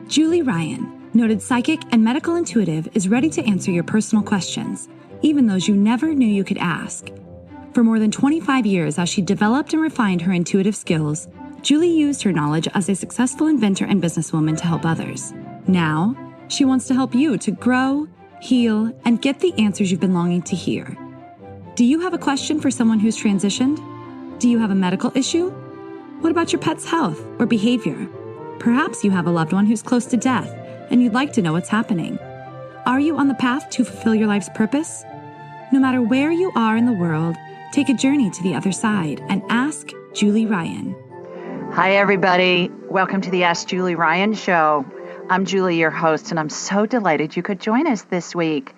Julie Ryan, noted psychic and medical intuitive, is ready to answer your personal questions, even those you never knew you could ask. For more than 25 years, as she developed and refined her intuitive skills, Julie used her knowledge as a successful inventor and businesswoman to help others. Now, she wants to help you to grow, heal, and get the answers you've been longing to hear. Do you have a question for someone who's transitioned? Do you have a medical issue? What about your pet's health or behavior? Perhaps you have a loved one who's close to death and you'd like to know what's happening. Are you on the path to fulfill your life's purpose? No matter where you are in the world, take a journey to the other side and ask Julie Ryan. Hi, everybody. Welcome to the Ask Julie Ryan Show. I'm Julie, your host, and I'm so delighted you could join us this week.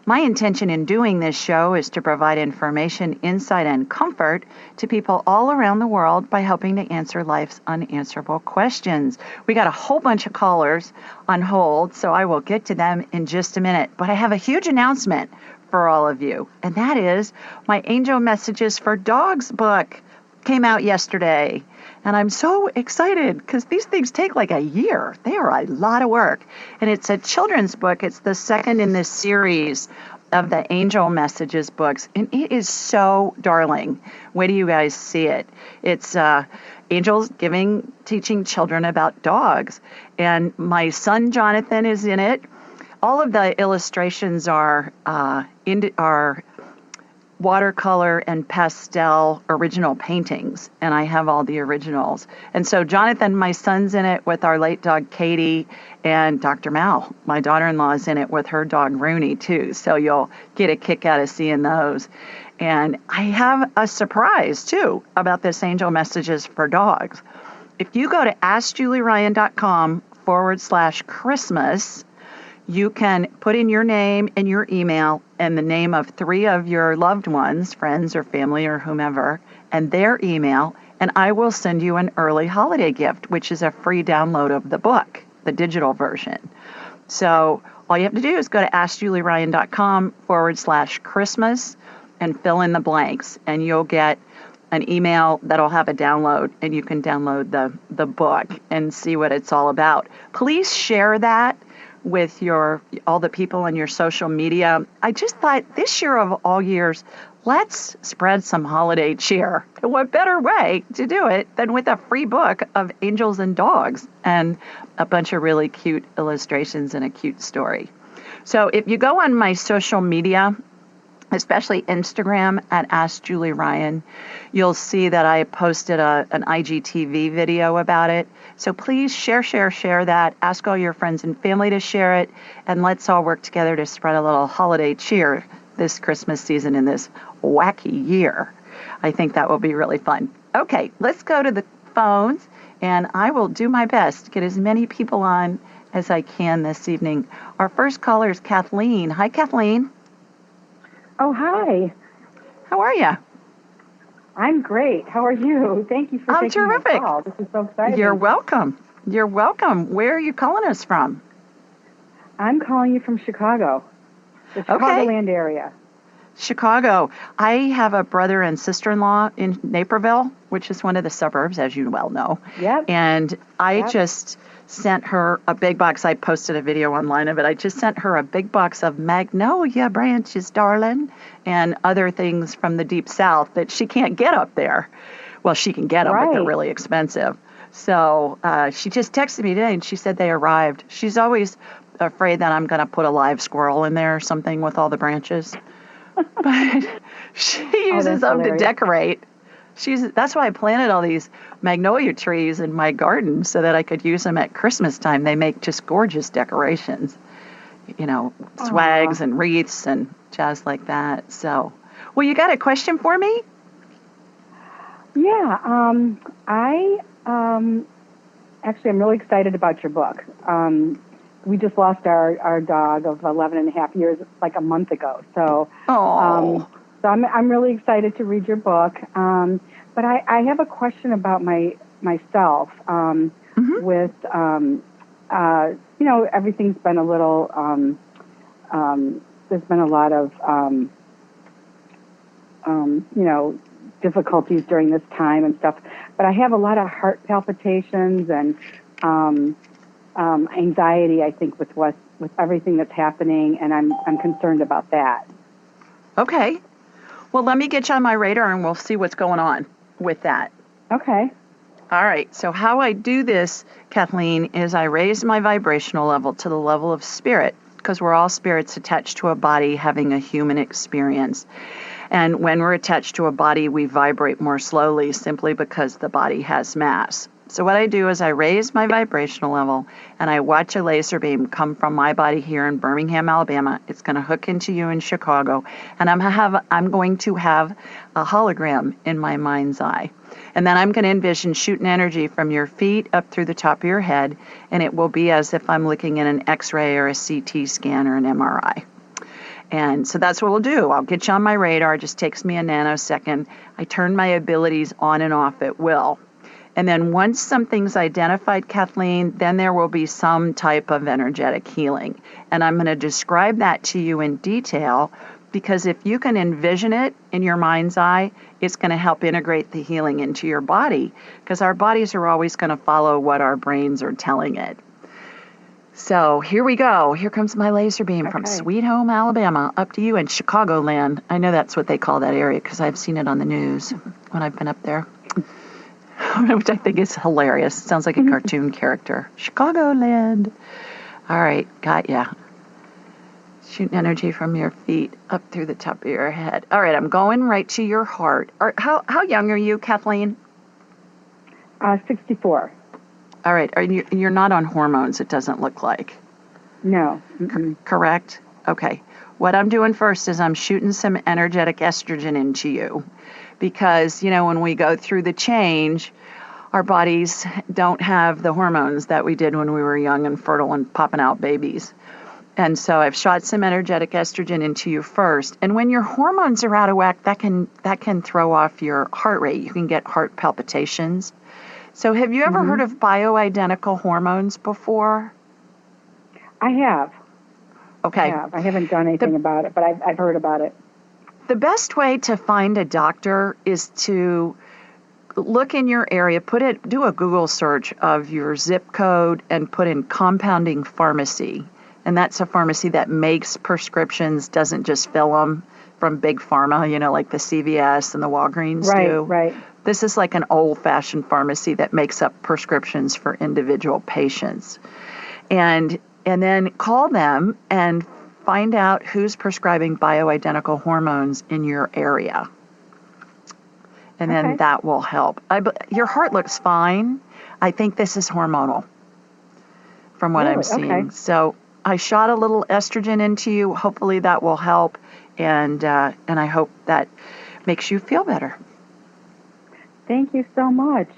My intention in doing this show is to provide information, insight, and comfort to people all around the world by helping to answer life's unanswerable questions. We got a whole bunch of callers on hold, so I will get to them in just a minute. But I have a huge announcement for all of you, and that is my Angel Messages for Dogs book came out yesterday. And I'm so excited because these things take like a year. They are a lot of work. And it's a children's book. It's the second in this series of the Angel Messages books. And it is so darling. Wait till you guys see it. It's angels teaching children about dogs. And my son Jonathan is in it. All of the illustrations are watercolor and pastel original paintings, and I have all the originals. And so Jonathan, my son's in it with our late dog Katie, and Dr. Mal, my daughter-in-law, is in it with her dog Rooney too, so you'll get a kick out of seeing those. And I have a surprise too about this Angel Messages for Dogs. If you go to askjulieryan.com/Christmas, you can put in your name and your email and the name of 3 of your loved ones, friends or family or whomever, and their email, and I will send you an early holiday gift, which is a free download of the book, the digital version. So all you have to do is go to askjulieryan.com/Christmas and fill in the blanks, and you'll get an email that'll have a download, and you can download the book and see what it's all about. Please share that with all the people on your social media. I just thought this year of all years, let's spread some holiday cheer. And what better way to do it than with a free book of angels and dogs and a bunch of really cute illustrations and a cute story. So if you go on my social media, especially Instagram at Ask Julie Ryan, you'll see that I posted an IGTV video about it. So please share that. Ask all your friends and family to share it, and let's all work together to spread a little holiday cheer this Christmas season in this wacky year. I think that will be really fun. Okay, let's go to the phones, and I will do my best to get as many people on as I can this evening. Our first caller is Kathleen. Hi, Kathleen. Oh, hi. How are you? I'm great. How are you? Thank you for taking my call. This is so exciting. You're welcome. You're welcome. Where are you calling us from? I'm calling you from Chicago, the Chicagoland area. Chicago. I have a brother and sister-in-law in Naperville, which is one of the suburbs, as you well know. Yep. And I just sent her a big box. I posted a video online of it. I just sent her a big box of magnolia branches, darling, and other things from the deep south that she can't get up there. Well, she can get them, but they're really expensive. So she just texted me today, and she said they arrived. She's always afraid that I'm going to put a live squirrel in there or something with all the branches. But she uses them to decorate. That's why I planted all these magnolia trees in my garden so that I could use them at Christmas time. They make just gorgeous decorations, swags and wreaths and jazz like that. So, well, you got a question for me? Yeah, actually, I'm really excited about your book. We just lost our dog of 11 and a half years like a month ago. So, so I'm really excited to read your book. But I have a question about myself. With everything's been a little. There's been a lot of difficulties during this time and stuff. But I have a lot of heart palpitations and anxiety, I think, with everything that's happening, and I'm concerned about that. Okay. Well, let me get you on my radar, and we'll see what's going on with that. Okay. All right. So how I do this, Kathleen, is I raise my vibrational level to the level of spirit, because we're all spirits attached to a body having a human experience. And when we're attached to a body, we vibrate more slowly simply because the body has mass. So what I do is I raise my vibrational level and I watch a laser beam come from my body here in Birmingham, Alabama. It's going to hook into you in Chicago, and I'm going to have a hologram in my mind's eye. And then I'm going to envision shooting energy from your feet up through the top of your head, and it will be as if I'm looking at an X-ray or a CT scan or an MRI. And so that's what we'll do. I'll get you on my radar. It just takes me a nanosecond. I turn my abilities on and off at will. And then once something's identified, Kathleen, then there will be some type of energetic healing. And I'm going to describe that to you in detail, because if you can envision it in your mind's eye, it's going to help integrate the healing into your body, because our bodies are always going to follow what our brains are telling it. So here we go. Here comes my laser beam from Sweet Home, Alabama, up to you in Chicagoland. I know that's what they call that area because I've seen it on the news when I've been up there, which I think is hilarious. It sounds like a cartoon character. Chicagoland. All right, got ya. Shooting energy from your feet up through the top of your head. All right, I'm going right to your heart. How young are you, Kathleen? 64. All right, you're not on hormones, it doesn't look like. No. Correct? Okay. What I'm doing first is I'm shooting some energetic estrogen into you, because, when we go through the change, our bodies don't have the hormones that we did when we were young and fertile and popping out babies. And so I've shot some energetic estrogen into you first. And when your hormones are out of whack, that can throw off your heart rate. You can get heart palpitations. So have you ever heard of bioidentical hormones before? I have. Okay. I haven't done anything about it, but I've heard about it. The best way to find a doctor is to look in your area, do a Google search of your zip code and put in compounding pharmacy. And that's a pharmacy that makes prescriptions, doesn't just fill them from big pharma, like the CVS and the Walgreens do. Right. This is like an old-fashioned pharmacy that makes up prescriptions for individual patients. And then call them and find out who's prescribing bioidentical hormones in your area. And then that will help. Your heart looks fine. I think this is hormonal from what I'm seeing. Okay. So I shot a little estrogen into you. Hopefully that will help. And I hope that makes you feel better. Thank you so much.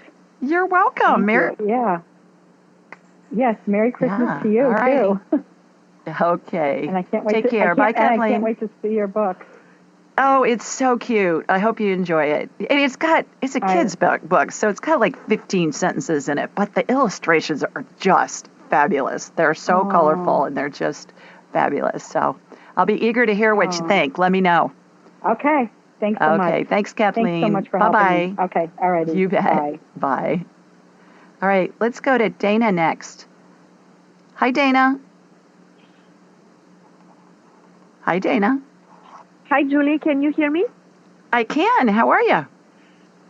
You're welcome. Thank you. Yeah. Yes, Merry Christmas to you, all too. Okay. And I can't wait Take care. Bye, Kathleen. I can't wait to see your book. Oh, it's so cute. I hope you enjoy it. And it's a kid's book, so it's got like 15 sentences in it, but the illustrations are just fabulous. They're so colorful, and they're just fabulous. So I'll be eager to hear what you think. Let me know. Okay. Thanks so much. Okay. Thanks, Kathleen. Thanks so much for helping me. Okay. All righty. You bet. Bye. All right. Let's go to Dana next. Hi, Dana. Hi, Dana. Hi, Julie. Can you hear me? I can. How are you?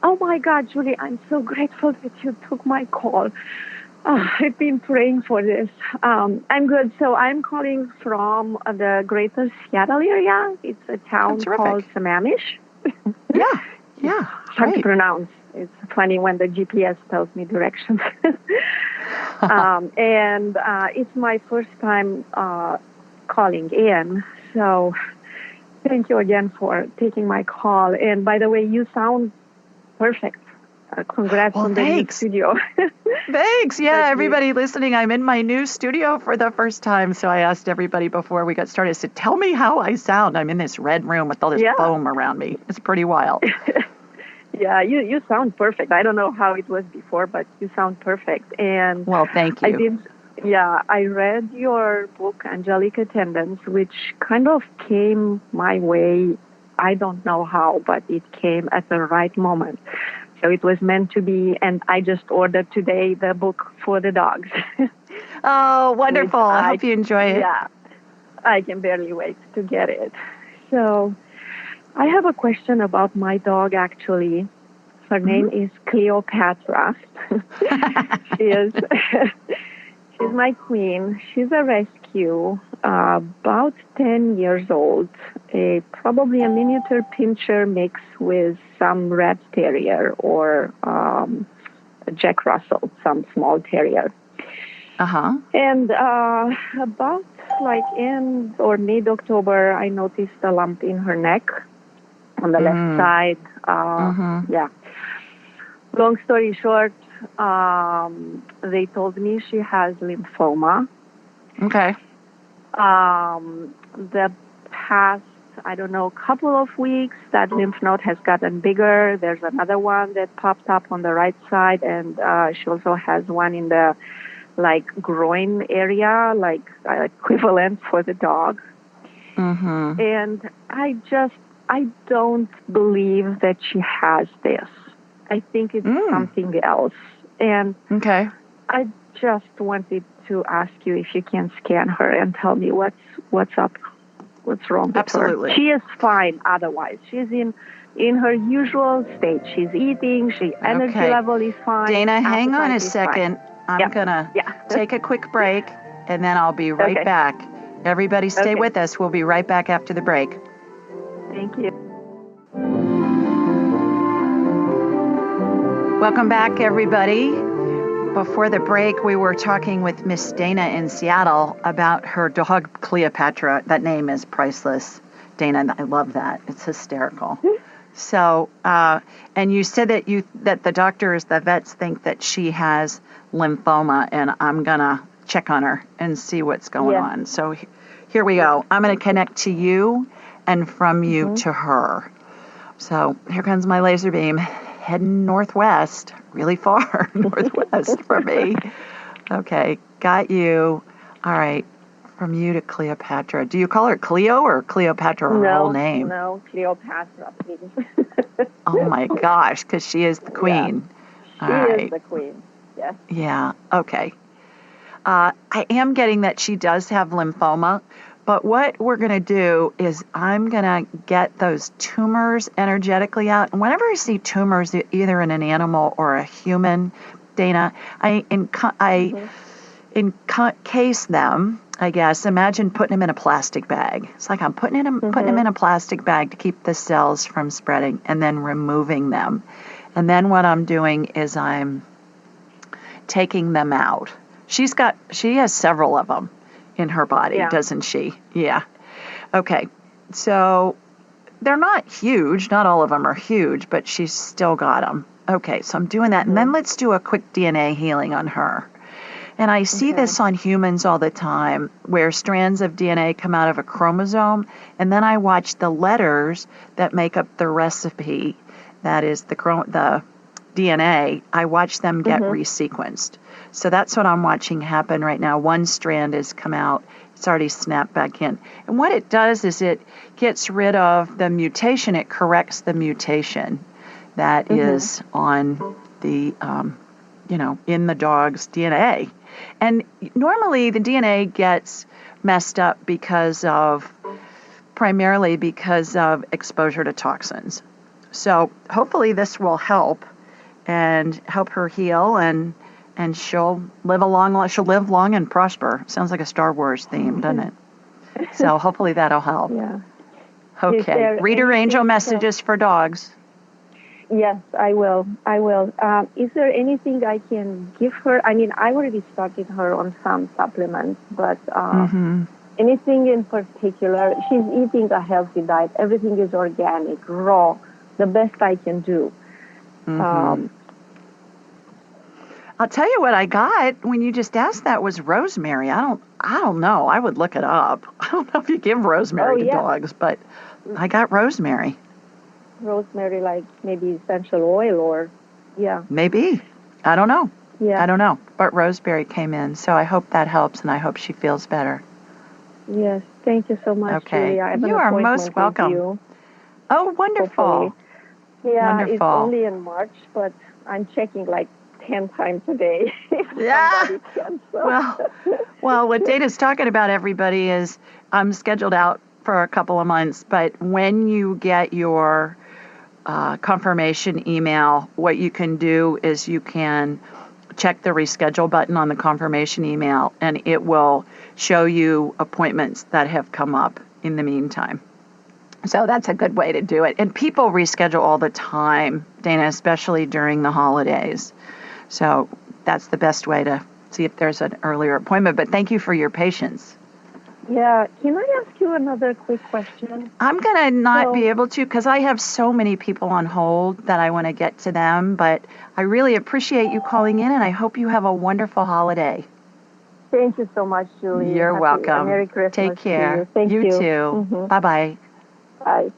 Oh, my God, Julie, I'm so grateful that you took my call. I've been praying for this. I'm good. So I'm calling from the greater Seattle area. It's a town called Sammamish. Yeah. Hard to pronounce. It's funny when the GPS tells me directions. And it's my first time calling in. So thank you again for taking my call. And by the way, you sound perfect. Congrats on the new studio. Thanks. Yeah, everybody listening, I'm in my new studio for the first time. So I asked everybody before we got started, I said, tell me how I sound. I'm in this red room with all this foam around me. It's pretty wild. Yeah, you sound perfect. I don't know how it was before, but you sound perfect. And well, thank you. I read your book, Angelic Attendants, which kind of came my way. I don't know how, but it came at the right moment. So it was meant to be, and I just ordered today the book for the dogs. Oh, wonderful. I hope you enjoy it. Yeah, I can barely wait to get it. So I have a question about my dog, actually. Her name is Cleopatra. She's my queen. She's a rescue, about 10 years old, probably a miniature pincher mix with some red terrier or a Jack Russell, some small terrier. Uh-huh. And about like end or mid-October, I noticed a lump in her neck on the left side. Yeah. Long story short, they told me she has lymphoma. Okay. The past, I don't know, couple of weeks, that lymph node has gotten bigger. There's another one that popped up on the right side, and she also has one in the groin area, equivalent for the dog. Mm-hmm. And I don't believe that she has this. I think it's something else. And okay. I just wanted to ask you if you can scan her and tell me what's up, what's wrong with Absolutely. her. She is fine otherwise. She's in her usual state. She's eating. Energy level is fine. Dana, hang on a second. I'm going to take a quick break, and then I'll be right back. Everybody stay with us. We'll be right back after the break. Thank you. Welcome back, everybody. Before the break, we were talking with Miss Dana in Seattle about her dog, Cleopatra. That name is priceless, Dana. I love that. It's hysterical. So, and you said that the doctors, the vets, think that she has lymphoma, and I'm going to check on her and see what's going on. So here we go. I'm going to connect to you and from you to her. So here comes my laser beam. Heading northwest, really far northwest from me. Okay, got you. All right, from you to Cleopatra. Do you call her Cleo or Cleopatra, her whole name? No, Cleopatra, please. Oh my gosh, because she is the queen. Yeah, she is the queen, yes. Yeah, okay. I am getting that she does have lymphoma, but what we're going to do is I'm going to get those tumors energetically out. And whenever I see tumors, either in an animal or a human, Dana, I encase them, I guess. Imagine putting them in a plastic bag. It's like I'm putting them in a plastic bag to keep the cells from spreading and then removing them. And then what I'm doing is I'm taking them out. She has several of them in her body, doesn't she? Yeah. Okay. So they're not huge. Not all of them are huge, but she's still got them. Okay. So I'm doing that. And then let's do a quick DNA healing on her. And I see this on humans all the time, where strands of DNA come out of a chromosome, and then I watch the letters that make up the recipe, that is the DNA, I watch them get resequenced. So that's what I'm watching happen right now. One strand has come out. It's already snapped back in. And what it does is it gets rid of the mutation. It corrects the mutation that is on the, in the dog's DNA. And normally the DNA gets messed up primarily because of exposure to toxins. So hopefully this will help and help her heal, and she'll live long and prosper. Sounds like a Star Wars theme, doesn't it? So hopefully that'll help. Yeah. Okay. Reader angel messages for dogs. Yes, I will. Is there anything I can give her? I mean, I already started her on some supplements, but anything in particular? She's eating a healthy diet. Everything is organic, raw, the best I can do. I'll tell you what I got when you just asked that was rosemary. I don't know. I would look it up. I don't know if you give rosemary to dogs, but I got rosemary. Rosemary, like maybe essential oil or, Maybe. I don't know. Yeah. I don't know. But rosemary came in, so I hope that helps, and I hope she feels better. Yes. Thank you so much, Okay. Judy. I have You are most welcome. You, oh, wonderful. hopefully. Yeah, wonderful. It's only in March, but I'm checking like 10 times a day. Yeah. Can, so. Well, what Dana's talking about, everybody, is I'm scheduled out for a couple of months, but when you get your confirmation email, what you can do is you can check the reschedule button on the confirmation email, and it will show you appointments that have come up in the meantime. So that's a good way to do it. And people reschedule all the time, Dana, especially during the holidays. So that's the best way to see if there's an earlier appointment. But thank you for your patience. Yeah. Can I ask you another quick question? I'm going to not be able to because I have so many people on hold that I want to get to them. But I really appreciate you calling in, and I hope you have a wonderful holiday. Thank you so much, Julie. You're welcome. Merry Christmas. Take care. Thank you. You too. Mm-hmm. Bye-bye. Bye.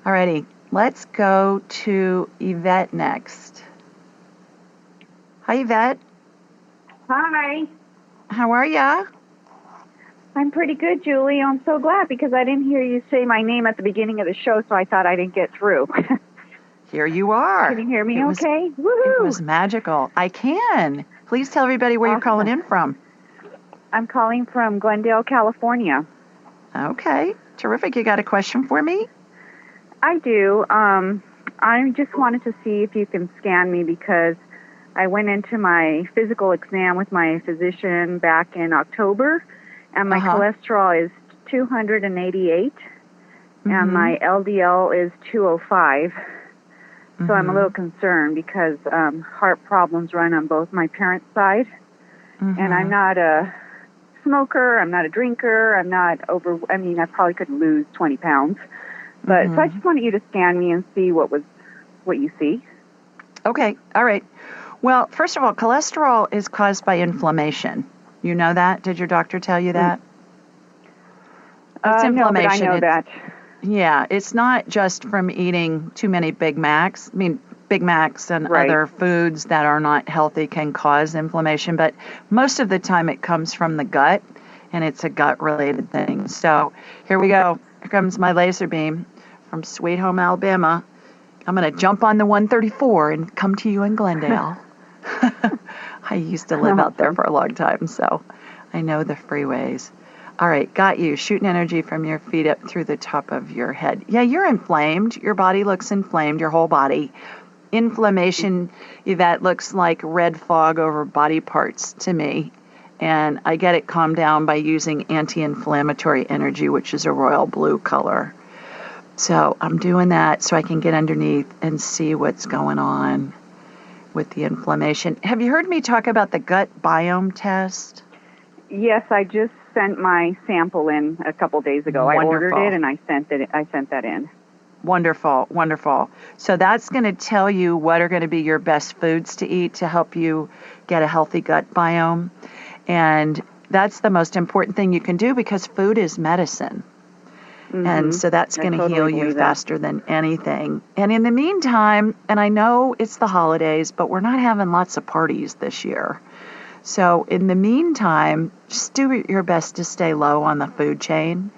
All righty. Let's go to Yvette next. Hi, Yvette. Hi. How are ya? I'm pretty good, Julie. I'm so glad because I didn't hear you say my name at the beginning of the show, so I thought I didn't get through. Here you are. Can you hear me okay? Woohoo! It was magical. I can. Please tell everybody where you're calling in from. I'm calling from Glendale, California. Okay. Terrific. You got a question for me? I do. I just wanted to see if you can scan me because I went into my physical exam with my physician back in October, and my cholesterol is 288, and my LDL is 205. So I'm a little concerned because heart problems run on both my parents' side, and I'm not a smoker, I'm not a drinker, I probably could lose 20 pounds. But so I just wanted you to scan me and see what you see. Okay. All right. Well, first of all, cholesterol is caused by inflammation. You know that? Did your doctor tell you that? It's inflammation. No, but I know that. Yeah, it's not just from eating too many Big Macs. I mean, Big Macs and other foods that are not healthy can cause inflammation, but most of the time it comes from the gut, and it's a gut-related thing. So here we go. Here comes my laser beam from Sweet Home, Alabama. I'm going to jump on the 134 and come to you in Glendale. I used to live out there for a long time, so I know the freeways. All right, got you. Shooting energy from your feet up through the top of your head. Yeah, you're inflamed. Your body looks inflamed, your whole body. Inflammation, Yvette, looks like red fog over body parts to me. And I get it calmed down by using anti-inflammatory energy, which is a royal blue color. So I'm doing that so I can get underneath and see what's going on with the inflammation. Have you heard me talk about the gut biome test? Yes, I just sent my sample in a couple days ago. Wonderful. I ordered it and I sent that in. Wonderful, wonderful. So that's going to tell you what are going to be your best foods to eat to help you get a healthy gut biome. And that's the most important thing you can do because food is medicine. And so that's going to heal you faster than anything. And in the meantime, and I know it's the holidays, but we're not having lots of parties this year. So in the meantime, just do your best to stay low on the food chain.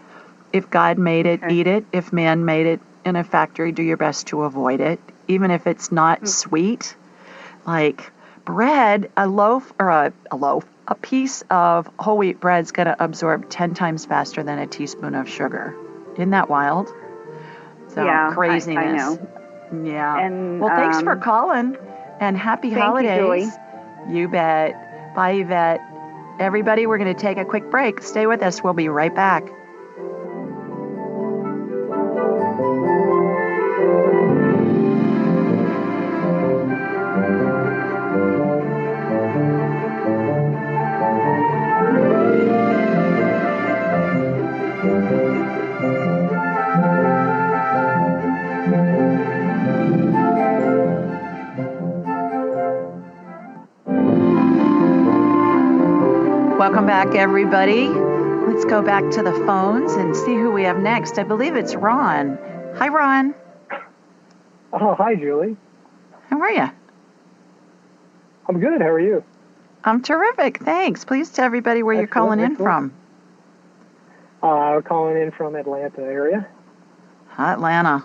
If God made it, eat it. If man made it in a factory, do your best to avoid it. Even if it's not sweet, like bread, a piece of whole wheat bread is going to absorb 10 times faster than a teaspoon of sugar. Isn't that wild? So craziness. I know. Yeah. And, well, thanks for calling, and happy holidays. You, Julie. You bet. Bye, Yvette. Everybody, we're going to take a quick break. Stay with us. We'll be right back. Welcome back, everybody. Let's go back to the phones and see who we have next. I believe it's Ron. Hi, Ron. Oh, hi, Julie. How are you? I'm good. How are you? I'm terrific. Thanks. Please tell everybody where you're calling in from. I'm calling in from Atlanta area. Atlanta.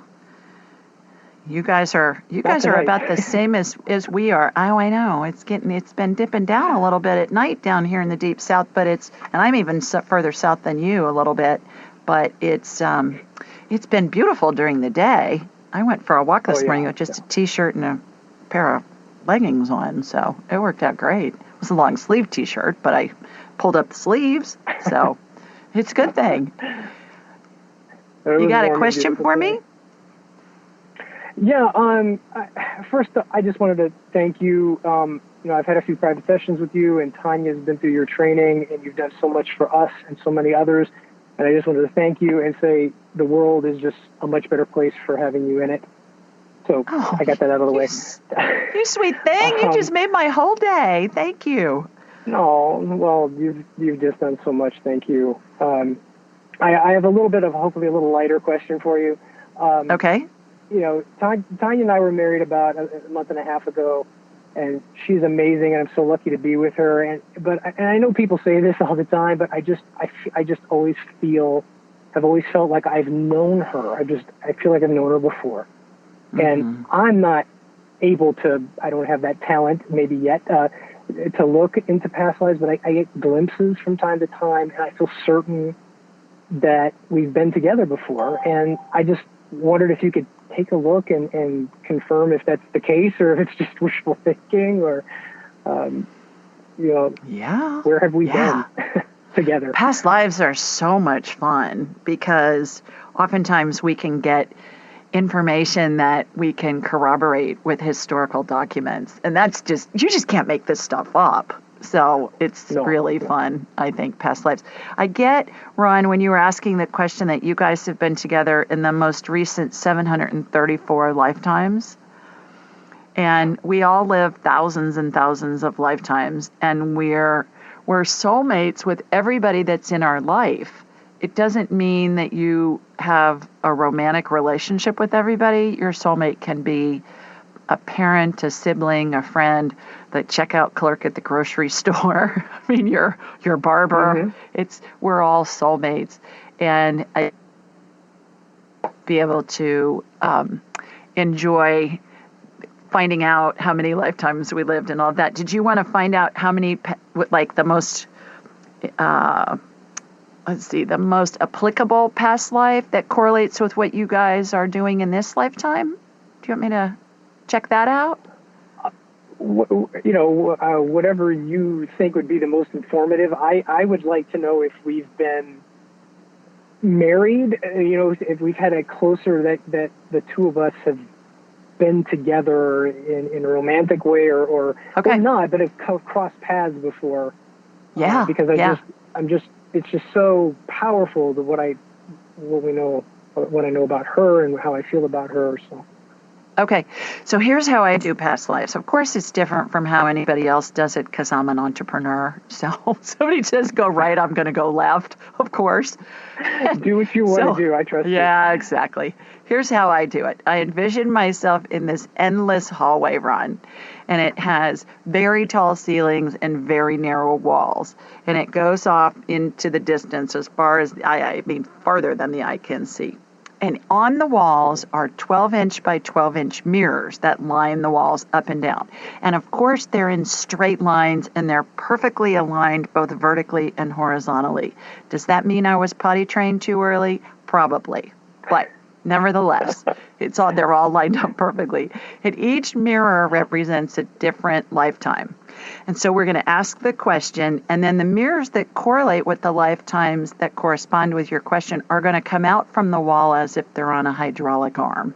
You guys are about the same as we are. Oh, I know. It's been dipping down a little bit at night down here in the deep south, but and I'm even further south than you a little bit, but it's been beautiful during the day. I went for a walk this morning with just a t-shirt and a pair of leggings on, so it worked out great. It was a long sleeve t-shirt, but I pulled up the sleeves, so it's a good thing. You got a question for me? Yeah. First, I just wanted to thank you. I've had a few private sessions with you, and Tanya's been through your training, and you've done so much for us and so many others. And I just wanted to thank you and say the world is just a much better place for having you in it. So I got that out of the way. You sweet thing. You just made my whole day. Thank you. No, well, you've just done so much. Thank you. I have a little bit of hopefully a little lighter question for you. Okay. Tanya and I were married about a month and a half ago, and she's amazing, and I'm so lucky to be with her. And I know people say this all the time, but I just always have always felt like I've known her. I feel like I've known her before, and I'm not able to. I don't have that talent maybe yet to look into past lives, but I get glimpses from time to time, and I feel certain that we've been together before. And I just wondered if you could take a look and confirm if that's the case, or if it's just wishful thinking, or, where have we been together? Past lives are so much fun because oftentimes we can get information that we can corroborate with historical documents. And you just can't make this stuff up. So it's really fun, I think, past lives. I get, Ron, when you were asking the question that you guys have been together in the most recent 734 lifetimes. And we all live thousands and thousands of lifetimes. And we're soulmates with everybody that's in our life. It doesn't mean that you have a romantic relationship with everybody. Your soulmate can be a parent, a sibling, a friend, the checkout clerk at the grocery store. I mean, your barber. We're all soulmates, and I be able to enjoy finding out how many lifetimes we lived and all that. Did you want to find out how many, like the most, the most applicable past life that correlates with what you guys are doing in this lifetime? Do you want me to check that out? Whatever you think would be the most informative. I would like to know if we've been married, if we've had a closer, that the two of us have been together in a romantic way or not, but have crossed paths before. Yeah. Because it's just so powerful what I know about her and how I feel about her. So. Okay, so here's how I do past lives. Of course, it's different from how anybody else does it because I'm an entrepreneur. So if somebody says go right, I'm going to go left, of course. Do what you want to do. I trust you. Yeah, exactly. Here's how I do it. I envision myself in this endless hallway run, and it has very tall ceilings and very narrow walls, and it goes off into the distance as far as farther than the eye can see. And on the walls are 12-inch by 12-inch mirrors that line the walls up and down. And of course, they're in straight lines and they're perfectly aligned both vertically and horizontally. Does that mean I was potty trained too early? Probably. But nevertheless, they're all lined up perfectly. And each mirror represents a different lifetime. And so we're going to ask the question, and then the mirrors that correlate with the lifetimes that correspond with your question are going to come out from the wall as if they're on a hydraulic arm.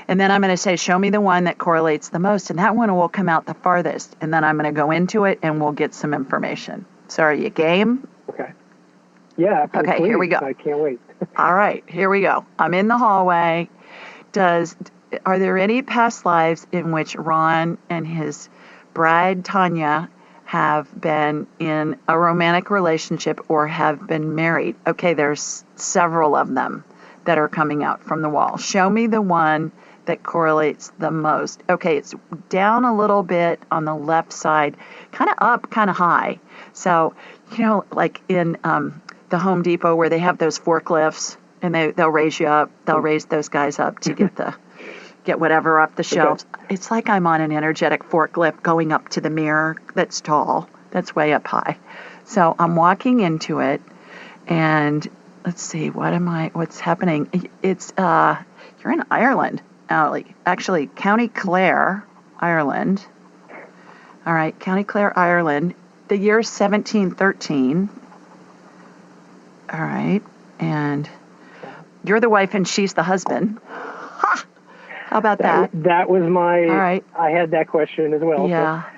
And then I'm going to say, show me the one that correlates the most, and that one will come out the farthest. And then I'm going to go into it, and we'll get some information. So are you game? Okay. Yeah. Okay, please. Here we go. I can't wait. All right, here we go. I'm in the hallway. Are there any past lives in which Ron and his bride Tanya have been in a romantic relationship or have been married? Okay, there's several of them that are coming out from the wall. Show me the one that correlates the most. Okay, it's down a little bit on the left side, kind of up, kind of high. So, like in the Home Depot where they have those forklifts and they'll raise you up, they'll raise those guys up to get the get whatever off the shelves. It's like I'm on an energetic forklift going up to the mirror that's tall, that's way up high. So I'm walking into it, and let's see, what's happening? It's, you're in Ireland, actually, County Clare, Ireland. All right, County Clare, Ireland. The year's 1713. All right, and you're the wife and she's the husband. Ha! How about that? That was my. All right. I had that question as well. Yeah. So.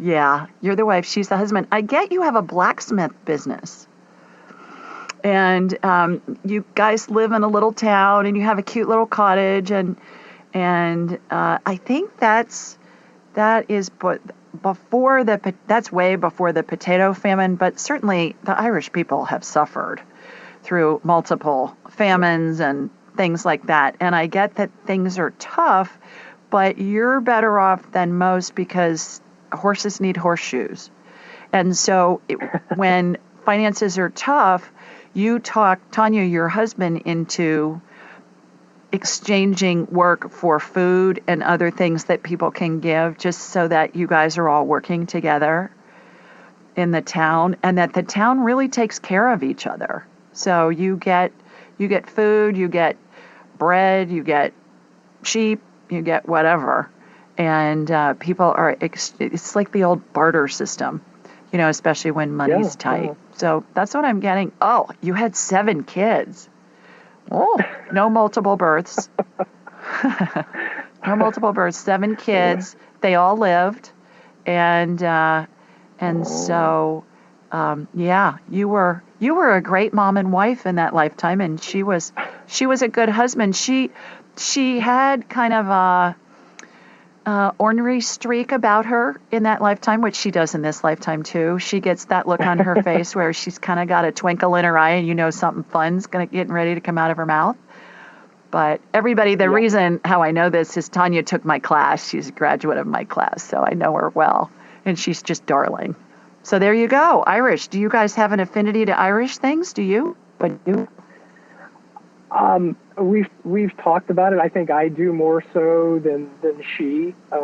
Yeah, you're the wife, she's the husband. I get you have a blacksmith business. And you guys live in a little town and you have a cute little cottage and I think that is that's way before the potato famine, but certainly the Irish people have suffered through multiple famines and things like that. And I get that things are tough, but you're better off than most because horses need horseshoes. And so when finances are tough, you talk Tanya, your husband, into exchanging work for food and other things that people can give just so that you guys are all working together in the town and that the town really takes care of each other. So you get food, you get bread, you get sheep, you get whatever. And people are, it's like the old barter system, especially when money's tight. Yeah. So that's what I'm getting. Oh, you had 7 kids. Oh, no multiple births. No multiple births, 7 kids. They all lived. And so, you were a great mom and wife in that lifetime. And she was a good husband. She had kind of a ornery streak about her in that lifetime, which she does in this lifetime too. She gets that look on her face where she's kind of got a twinkle in her eye and something fun's getting ready to come out of her mouth. But everybody, the reason how I know this is Tanya took my class. She's a graduate of my class, so I know her well. And she's just darling. So there you go. Irish. Do you guys have an affinity to Irish things? Do you? But do. We've talked about it. I think I do more so than she. But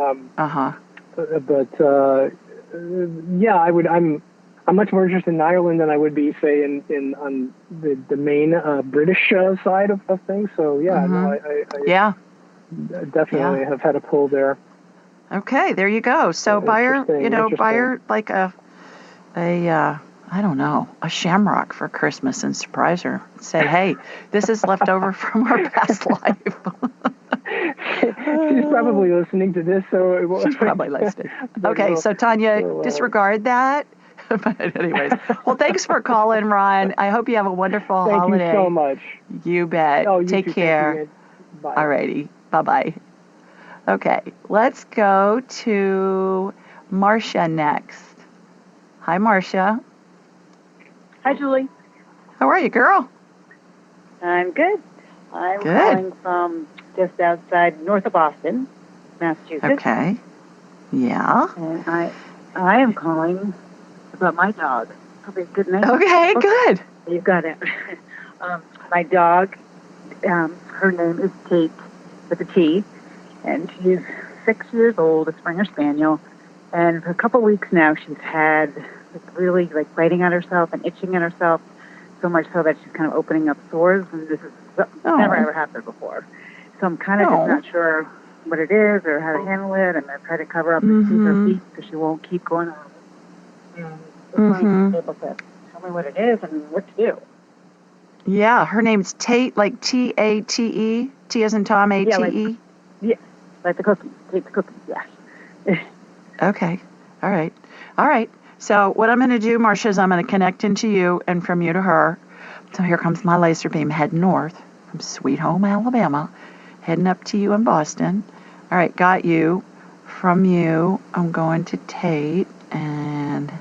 I'm much more interested in Ireland than I would be, say, on the main British side of things. So I definitely have had a pull there. Okay, there you go. So buy her like a I don't know, a shamrock for Christmas and surprise her. Say, hey, this is left over from our past life. She's probably listening to this, so she's probably listening. Okay, so Tanya, disregard that. But anyways, well, thanks for calling, Ron. I hope you have a wonderful holiday. Thank you so much. You bet. Oh, you Take too. care. Bye. Alrighty. Bye-bye. Okay, let's go to Marcia next. Hi, Marcia. Hi, Julie. How are you, girl? I'm good. I'm calling from just outside north of Boston, Massachusetts. Okay. Yeah. And I am calling about my dog. Probably a good name. Okay, good. You got it. My dog, her name is Kate with a T, and she's 6 years old, a Springer Spaniel. And for a couple of weeks now, she's had really biting on herself and itching on herself, so much so that she's kind of opening up sores, and this has never ever happened before. So I'm kind of just not sure what it is or how to handle it, and I try to cover up and keep her feet so she won't keep going on. And just able to tell me what it is and what to do. Yeah, her name's Tate, like T-A-T-E, T as in Tom, A-T-E? Like the cookie, Tate the cookie, yes. Okay, all right. So what I'm going to do, Marcia, is I'm going to connect into you and from you to her. So here comes my laser beam heading north from Sweet Home, Alabama, heading up to you in Boston. All right, got you. From you, I'm going to Tate, and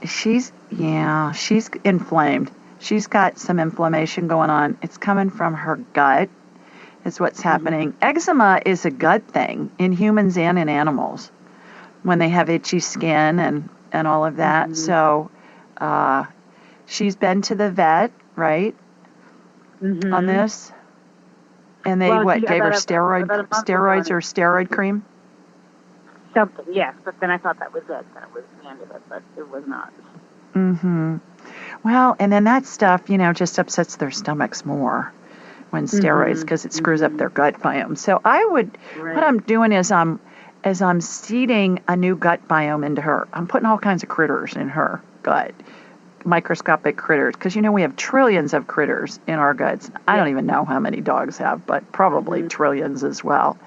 she's inflamed. She's got some inflammation going on. It's coming from her gut is what's happening. Eczema is a gut thing in humans and in animals, when they have itchy skin and all of that. So she's been to the vet, right, on this? And they gave her steroids or steroid cream? Something, yes. But then I thought that was it. That was the end of it, but it was not. Mm-hmm. Well, and then that stuff, just upsets their stomachs more when steroids, because it screws up their gut biome. So what I'm doing is I'm seeding a new gut biome into her. I'm putting all kinds of critters in her gut, microscopic critters, because we have trillions of critters in our guts. I don't even know how many dogs have, but probably trillions as well.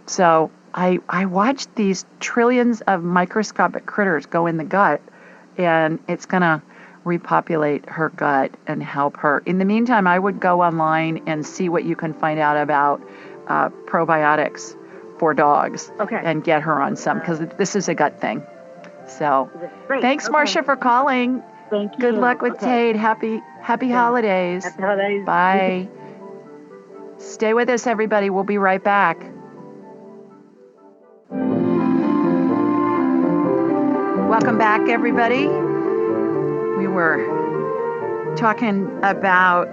So I watched these trillions of microscopic critters go in the gut, and it's going to repopulate her gut and help her. In the meantime, I would go online and see what you can find out about probiotics for dogs and get her on some, because this is a gut thing. So thanks, Marcia, for calling. Thank you. Good luck with Tate. Happy holidays. Happy holidays. Bye. Stay with us, everybody. We'll be right back. Welcome back, everybody. We were talking about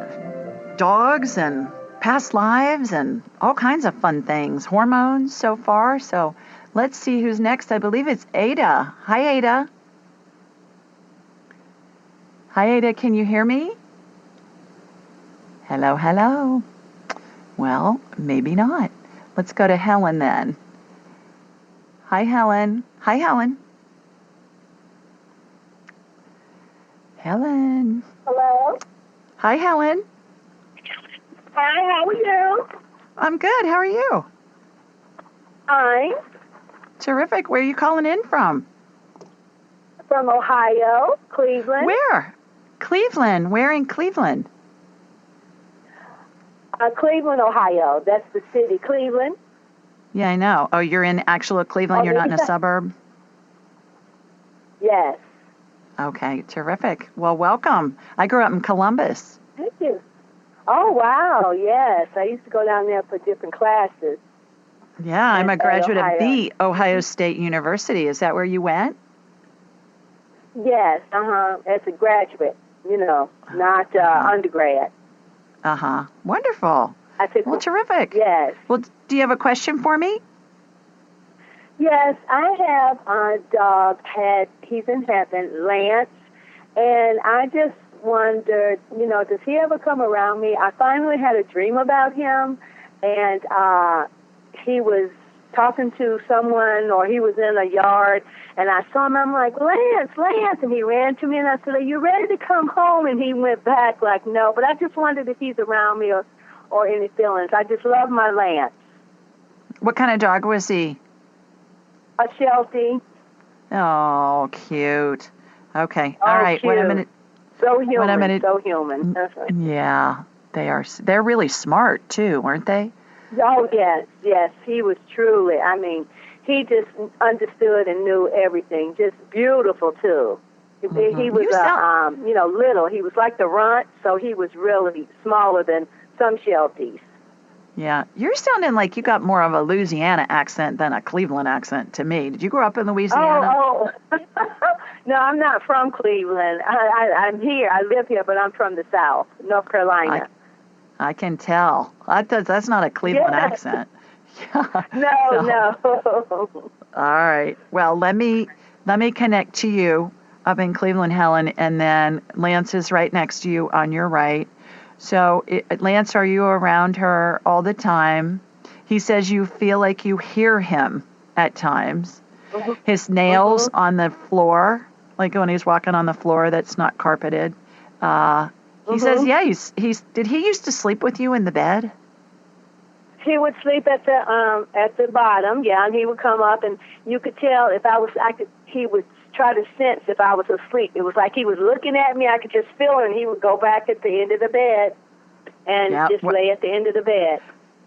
dogs and past lives and all kinds of fun things, hormones so far. So let's see who's next. I believe it's Ada. Hi, Ada. Hi, Ada. Can you hear me? Hello, hello. Well, maybe not. Let's go to Helen then. Hi, Helen. Hi, Helen. Helen. Hello. Hi, Helen. Hi, how are you? I'm good. How are you? I'm Terrific. Where are you calling in from? from Ohio, Cleveland. Where? Cleveland. Where in Cleveland? Cleveland, Ohio. That's the city, Cleveland. Yeah, I know. Oh, you're in actual Cleveland? You're not in a suburb? Yes. Okay, terrific. Well, welcome. I grew up in Columbus. Thank you. Oh, wow. Yes. I used to go down there for different classes. Yeah, I'm a graduate of Ohio. the Ohio State University. Is that where you went? Yes. As a graduate, not undergrad. Wonderful. I took. Well, terrific. Yes. Well, do you have a question for me? Yes, I have a dog. He's in heaven, Lance, and I just wondered, does he ever come around me? I finally had a dream about him, and he was talking to someone, or he was in a yard, and I saw him. I'm like, Lance, and he ran to me, and I said, are you ready to come home? And he went back like, no, but I just wondered if he's around me or any feelings. I just love my Lance. What kind of dog was he? A Sheltie. Oh, cute. Okay. Oh, all right. cute. So human. Yeah, they are. They're really smart too, aren't they? Oh, yes. He was truly. I mean, he just understood and knew everything. Just beautiful too. Mm-hmm. He was little. He was like the runt, so he was really smaller than some Shelties. Yeah, you're sounding like you got more of a Louisiana accent than a Cleveland accent to me. Did you grow up in Louisiana? Oh. No, I'm not from Cleveland. I'm here. I live here, but I'm from the South, North Carolina. I can tell. That's not a Cleveland accent. No. All right. Well, let me connect to you up in Cleveland, Helen, and then Lance is right next to you on your right. So, Lance, are you around her all the time? He says you feel like you hear him at times. Mm-hmm. His nails on the floor, like when he's walking on the floor that's not carpeted. He says, yeah, did he used to sleep with you in the bed? He would sleep at the bottom, yeah, and he would come up, and you could tell he would try to sense if I was asleep. It was like he was looking at me. I could just feel it, and he would go back at the end of the bed and just lay at the end of the bed.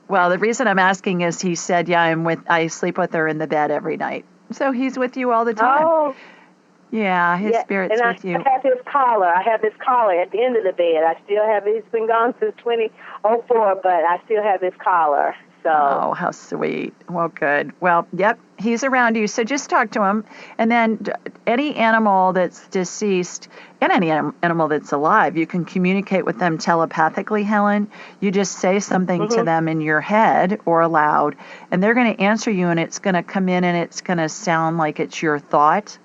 Well, the reason I'm asking is he said, yeah, I sleep with her in the bed every night. So he's with you all the time. Oh. Yeah, his spirit's with you. I have his collar. At the end of the bed. I still have it. He's been gone since 2004, but I still have his collar. So. Oh, how sweet. Well, good. Well, yep, he's around you. So just talk to him. And then any animal that's deceased and any animal that's alive, you can communicate with them telepathically, Helen. You just say something to them in your head or aloud, and they're going to answer you, and it's going to come in and it's going to sound like it's your thought.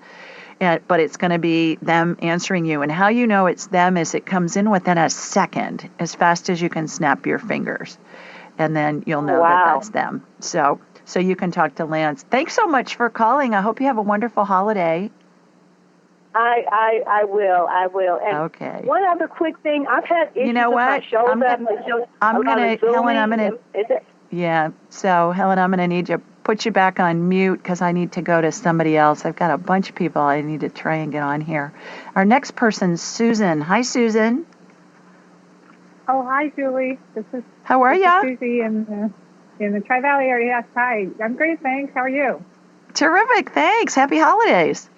But it's going to be them answering you. And how you know it's them is it comes in within a second, as fast as you can snap your fingers. And then you'll know that that's them. So you can talk to Lance. Thanks so much for calling. I hope you have a wonderful holiday. I will. And okay. One other quick thing. I've had issues with my shoulder. Yeah. So, Helen, I'm going to need to put you back on mute because I need to go to somebody else. I've got a bunch of people I need to try and get on here. Our next person's Susan. Hi, Susan. Oh, hi, Julie. How are you? Susie in the Tri-Valley area. Yes, hi. I'm great, thanks. How are you? Terrific, thanks. Happy holidays.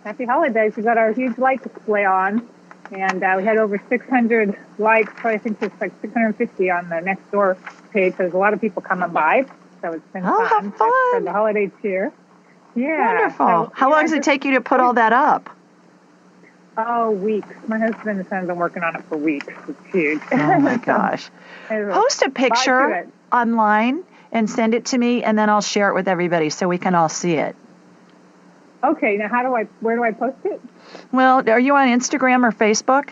Happy holidays. We got our huge light display on, and we had over 600 likes. I think it's like 650 on the next door page. So there's a lot of people coming by. So it's been fun for the holiday cheer. Yeah. Wonderful. So, How long does it take you to put all that up? Oh, weeks. My husband and son have been working on it for weeks. It's huge. Oh, my gosh. Post a picture online and send it to me, and then I'll share it with everybody so we can all see it. Okay. Now, where do I post it? Well, are you on Instagram or Facebook?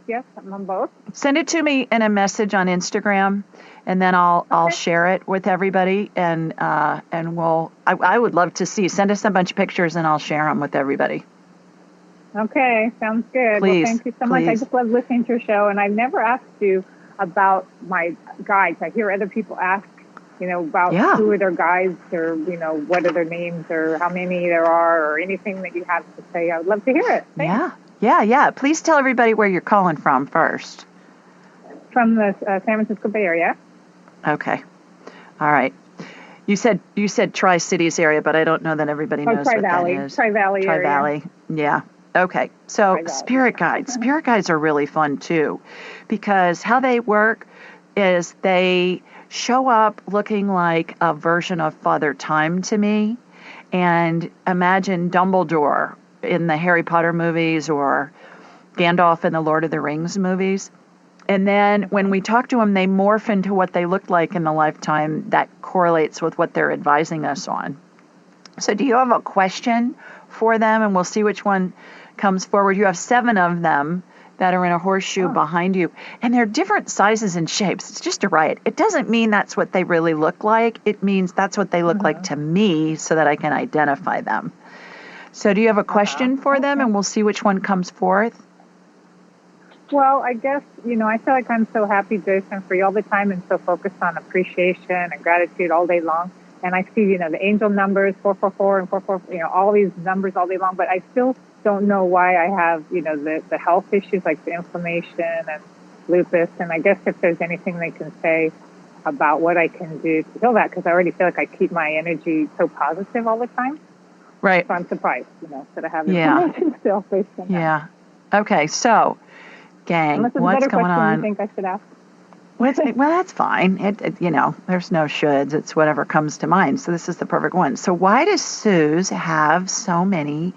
Yes, I'm on both. Send it to me in a message on Instagram, and then I'll share it with everybody, and I would love to see. Send us a bunch of pictures, and I'll share them with everybody. Okay, sounds good. Please, well, thank you so much. I just love listening to your show, and I've never asked you about my guides. I hear other people ask, about who are their guides, or, what are their names, or how many there are, or anything that you have to say. I would love to hear it. Thanks. Yeah. Please tell everybody where you're calling from first. From the San Francisco Bay Area. Okay. All right. You said Tri-Cities area, but I don't know that everybody knows what that is. Tri-Valley area. Tri-Valley. Yeah. Okay. So spirit guides. Spirit guides are really fun too, because how they work is they show up looking like a version of Father Time to me. And imagine Dumbledore in the Harry Potter movies or Gandalf in the Lord of the Rings movies. And then when we talk to them, they morph into what they look like in the lifetime that correlates with what they're advising us on. So do you have a question for them? And we'll see which one comes forward. You have 7 of them that are in a horseshoe behind you. And they're different sizes and shapes. It's just a riot. It doesn't mean that's what they really look like. It means that's what they look like to me so that I can identify them. So do you have a question for them? And we'll see which one comes forth. Well, I guess, I feel like I'm so happy, Jason, free all the time and so focused on appreciation and gratitude all day long. And I see, the angel numbers, 444 and 444, all these numbers all day long. But I still don't know why I have, the health issues like the inflammation and lupus. And I guess if there's anything they can say about what I can do to heal that, because I already feel like I keep my energy so positive all the time. Right. So I'm surprised, that I have inflammation still based on that. Yeah. Okay. So, gang, what's going on? You think I should ask? Well, that's fine. There's no shoulds. It's whatever comes to mind. So this is the perfect one. So why does Suze have so many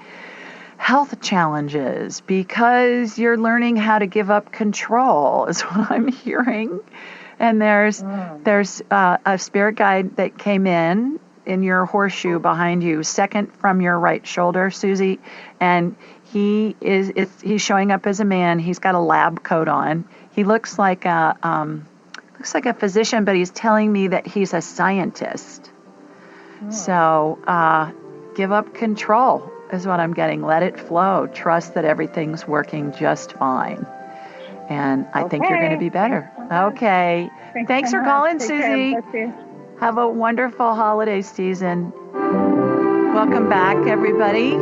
health challenges? Because you're learning how to give up control is what I'm hearing. And there's a spirit guide that came in your horseshoe behind you, second from your right shoulder, Susie, and he's showing up as a man. He's got a lab coat on. He looks like a physician, but he's telling me that he's a scientist. So give up control is what I'm getting. Let it flow. Trust that everything's working just fine. And I think you're going to be better. Okay. Thanks for calling, Susie. Have a wonderful holiday season. Welcome back, everybody.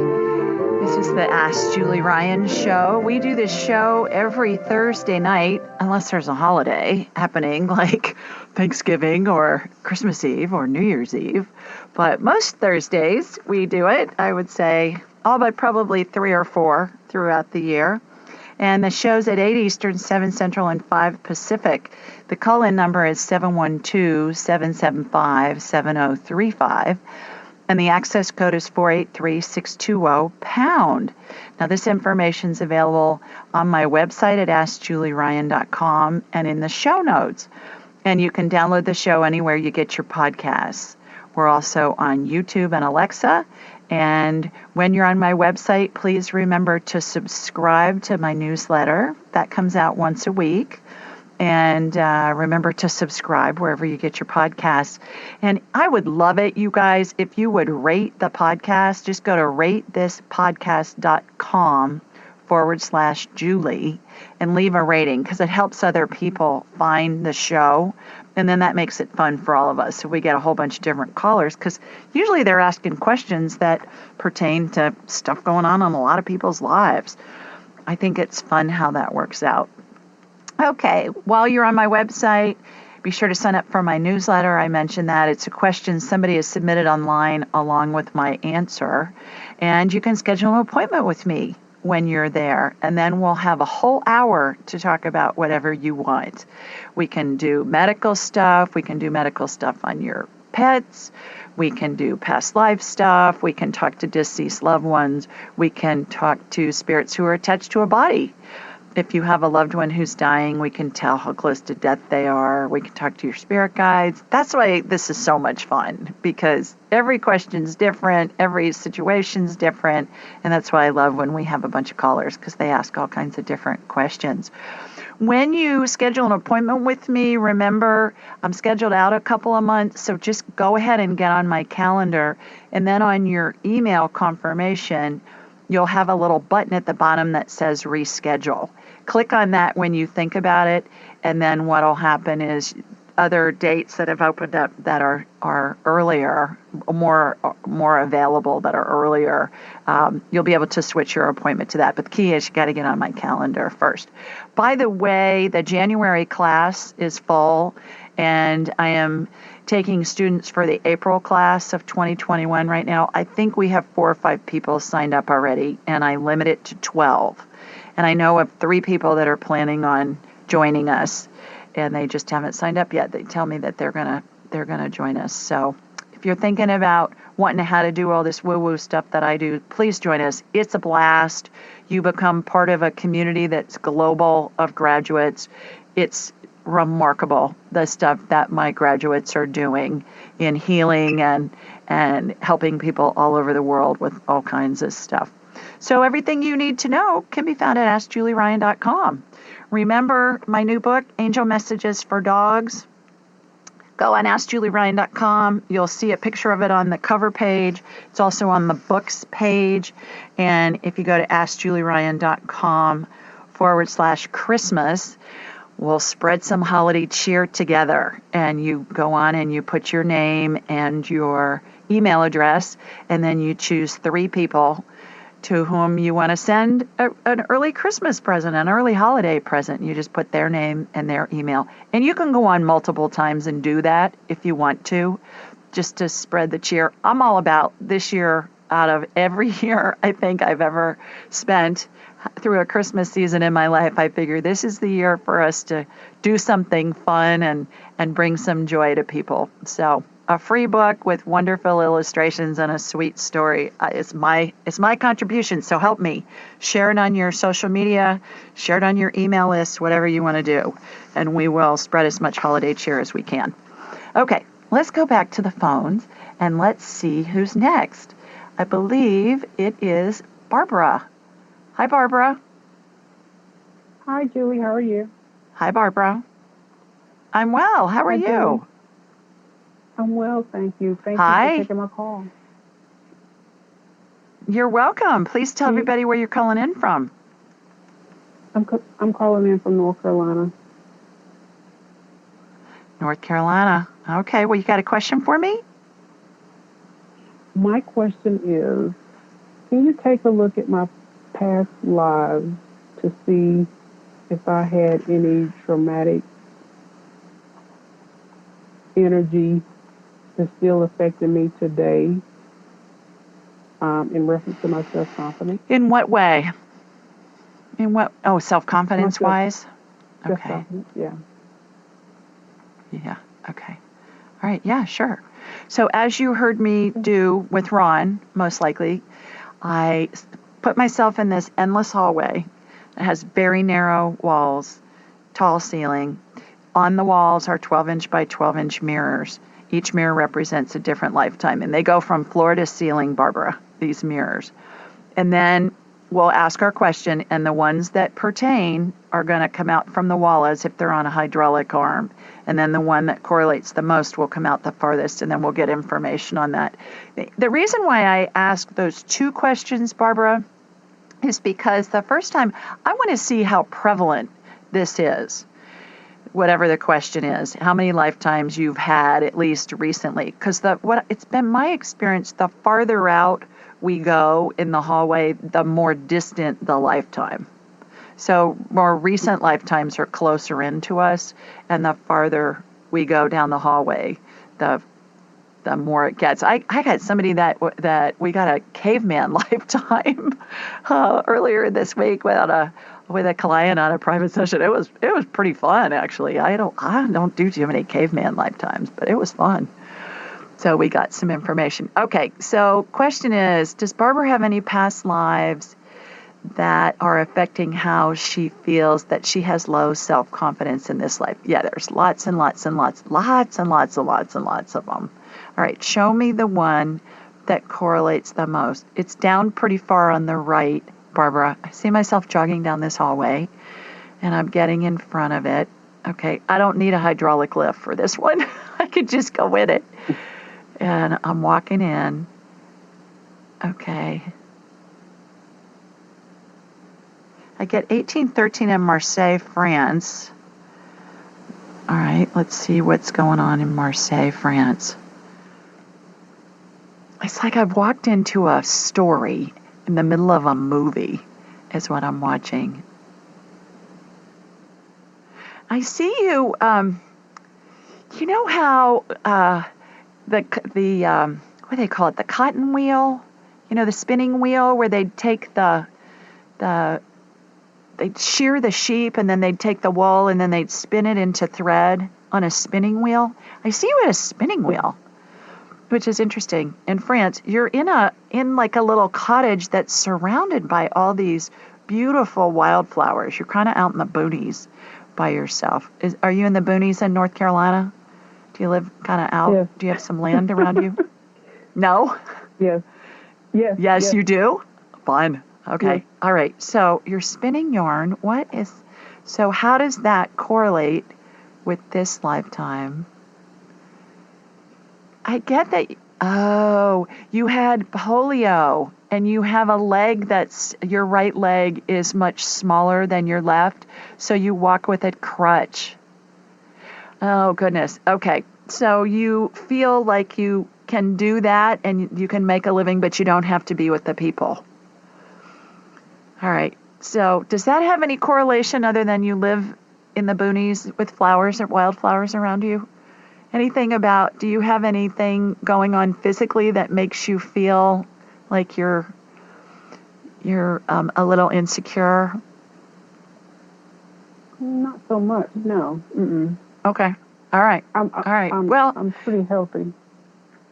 This is the Ask Julie Ryan show. We do this show every Thursday night, unless there's a holiday happening like Thanksgiving or Christmas Eve or New Year's Eve. But most Thursdays we do it, I would say, all but probably 3 or 4 throughout the year. And the show's at 8 Eastern, 7 Central, and 5 Pacific. The call-in number is 712-775-7035. And the access code is 483620#. Now, this information is available on my website at AskJulieRyan.com and in the show notes. And you can download the show anywhere you get your podcasts. We're also on YouTube and Alexa. And when you're on my website, please remember to subscribe to my newsletter. That comes out once a week. And remember to subscribe wherever you get your podcasts. And I would love it, you guys, if you would rate the podcast. Just go to ratethispodcast.com/Julie and leave a rating, because it helps other people find the show. And then that makes it fun for all of us. So we get a whole bunch of different callers, because usually they're asking questions that pertain to stuff going on in a lot of people's lives. I think it's fun how that works out. Okay, while you're on my website, be sure to sign up for my newsletter. I mentioned that. It's a question somebody has submitted online along with my answer. And you can schedule an appointment with me when you're there. And then we'll have a whole hour to talk about whatever you want. We can do medical stuff. We can do medical stuff on your pets. We can do past life stuff. We can talk to deceased loved ones. We can talk to spirits who are attached to a body. If you have a loved one who's dying, we can tell how close to death they are. We can talk to your spirit guides. That's why this is so much fun, because every question's different, every situation's different, and that's why I love when we have a bunch of callers, because they ask all kinds of different questions. When you schedule an appointment with me, remember, I'm scheduled out a couple of months, so just go ahead and get on my calendar, and then on your email confirmation, you'll have a little button at the bottom that says reschedule. Click on that when you think about it, and then what will happen is other dates that have opened up that are earlier, more available that are earlier, you'll be able to switch your appointment to that. But the key is you got to get on my calendar first. By the way, the January class is full, and I am taking students for the April class of 2021 right now. I think we have 4 or 5 people signed up already, and I limit it to 12. And I know of 3 people that are planning on joining us, and they just haven't signed up yet. They tell me that they're gonna join us. So if you're thinking about wanting how to do all this woo-woo stuff that I do, please join us. It's a blast. You become part of a community that's global of graduates. It's remarkable, the stuff that my graduates are doing in healing and helping people all over the world with all kinds of stuff. So everything you need to know can be found at AskJulieRyan.com. Remember my new book, Angel Messages for Dogs? Go on AskJulieRyan.com. You'll see a picture of it on the cover page. It's also on the books page. And if you go to AskJulieRyan.com/Christmas, we'll spread some holiday cheer together. And you go on and you put your name and your email address, and then you choose 3 people to whom you want to send an early Christmas present, an early holiday present. You just put their name and their email. And you can go on multiple times and do that if you want to, just to spread the cheer. I'm all about this year, out of every year I think I've ever spent through a Christmas season in my life, I figure this is the year for us to do something fun and bring some joy to people. So a free book with wonderful illustrations and a sweet story is my contribution. So help me. Share it on your social media, share it on your email list, whatever you want to do. And we will spread as much holiday cheer as we can. Okay, let's go back to the phones and let's see who's next. I believe it is Barbara. Hi, Barbara. Hi, Julie. How are you? Hi, Barbara. I'm well. How are you? Julie. I'm well, thank you. Thank you for taking my call. You're welcome. Please tell everybody where you're calling in from. I'm calling in from North Carolina. North Carolina. Okay. Well, you got a question for me? My question is, can you take a look at my past lives to see if I had any traumatic energy that's still affecting me today in reference to my self-confidence? In what way? In what? Oh, self-confidence wise? Okay. Yeah. Yeah. Okay. All right. Yeah, sure. So as you heard me do with Ron, most likely, I put myself in this endless hallway that has very narrow walls, tall ceiling. On the walls are 12-inch by 12-inch mirrors. Each mirror represents a different lifetime, and they go from floor to ceiling, Barbara, these mirrors. And then we'll ask our question, and the ones that pertain are going to come out from the wall as if they're on a hydraulic arm. And then the one that correlates the most will come out the farthest, and then we'll get information on that. The reason why I asked those two questions, Barbara, is because the first time I want to see how prevalent this is, whatever the question is, how many lifetimes you've had at least recently. Because it's been my experience, the farther out we go in the hallway, the more distant the lifetime. So more recent lifetimes are closer into us, and the farther we go down the hallway, the more it gets. I got somebody that we got a caveman lifetime earlier this week with a client on a private session. It was pretty fun, actually. I don't do too many caveman lifetimes, but it was fun. So we got some information. Okay, so question is, does Barbara have any past lives that are affecting how she feels that she has low self-confidence in this life? Yeah, there's lots and lots and lots of them. All right, show me the one that correlates the most. It's down pretty far on the right, Barbara. I see myself jogging down this hallway, and I'm getting in front of it. Okay, I don't need a hydraulic lift for this one. I could just go in it. And I'm walking in. Okay. I get 1813 in Marseille, France. All right, let's see what's going on in Marseille, France. It's like I've walked into a story in the middle of a movie is what I'm watching. I see you, you know how the what do they call it? The cotton wheel, the spinning wheel where they'd take they'd shear the sheep and then they'd take the wool and then they'd spin it into thread on a spinning wheel. I see you at a spinning wheel, which is interesting. In France, you're in like a little cottage that's surrounded by all these beautiful wildflowers. You're kind of out in the boonies by yourself. Are you in the boonies in North Carolina? Do you live kind of out? Yes. Do you have some land around you? No? Yes. Yes, you do? Fun. Okay. Yes. All right. So you're spinning yarn. So how does that correlate with this lifetime? I get that. Oh, you had polio and you have a leg your right leg is much smaller than your left. So you walk with a crutch. Oh, goodness. Okay. So you feel like you can do that and you can make a living, but you don't have to be with the people. All right. So does that have any correlation other than you live in the boonies with flowers or wildflowers around you? Do you have anything going on physically that makes you feel like you're a little insecure? Not so much, no. Mm-mm. Okay. All right. All right. I'm pretty healthy.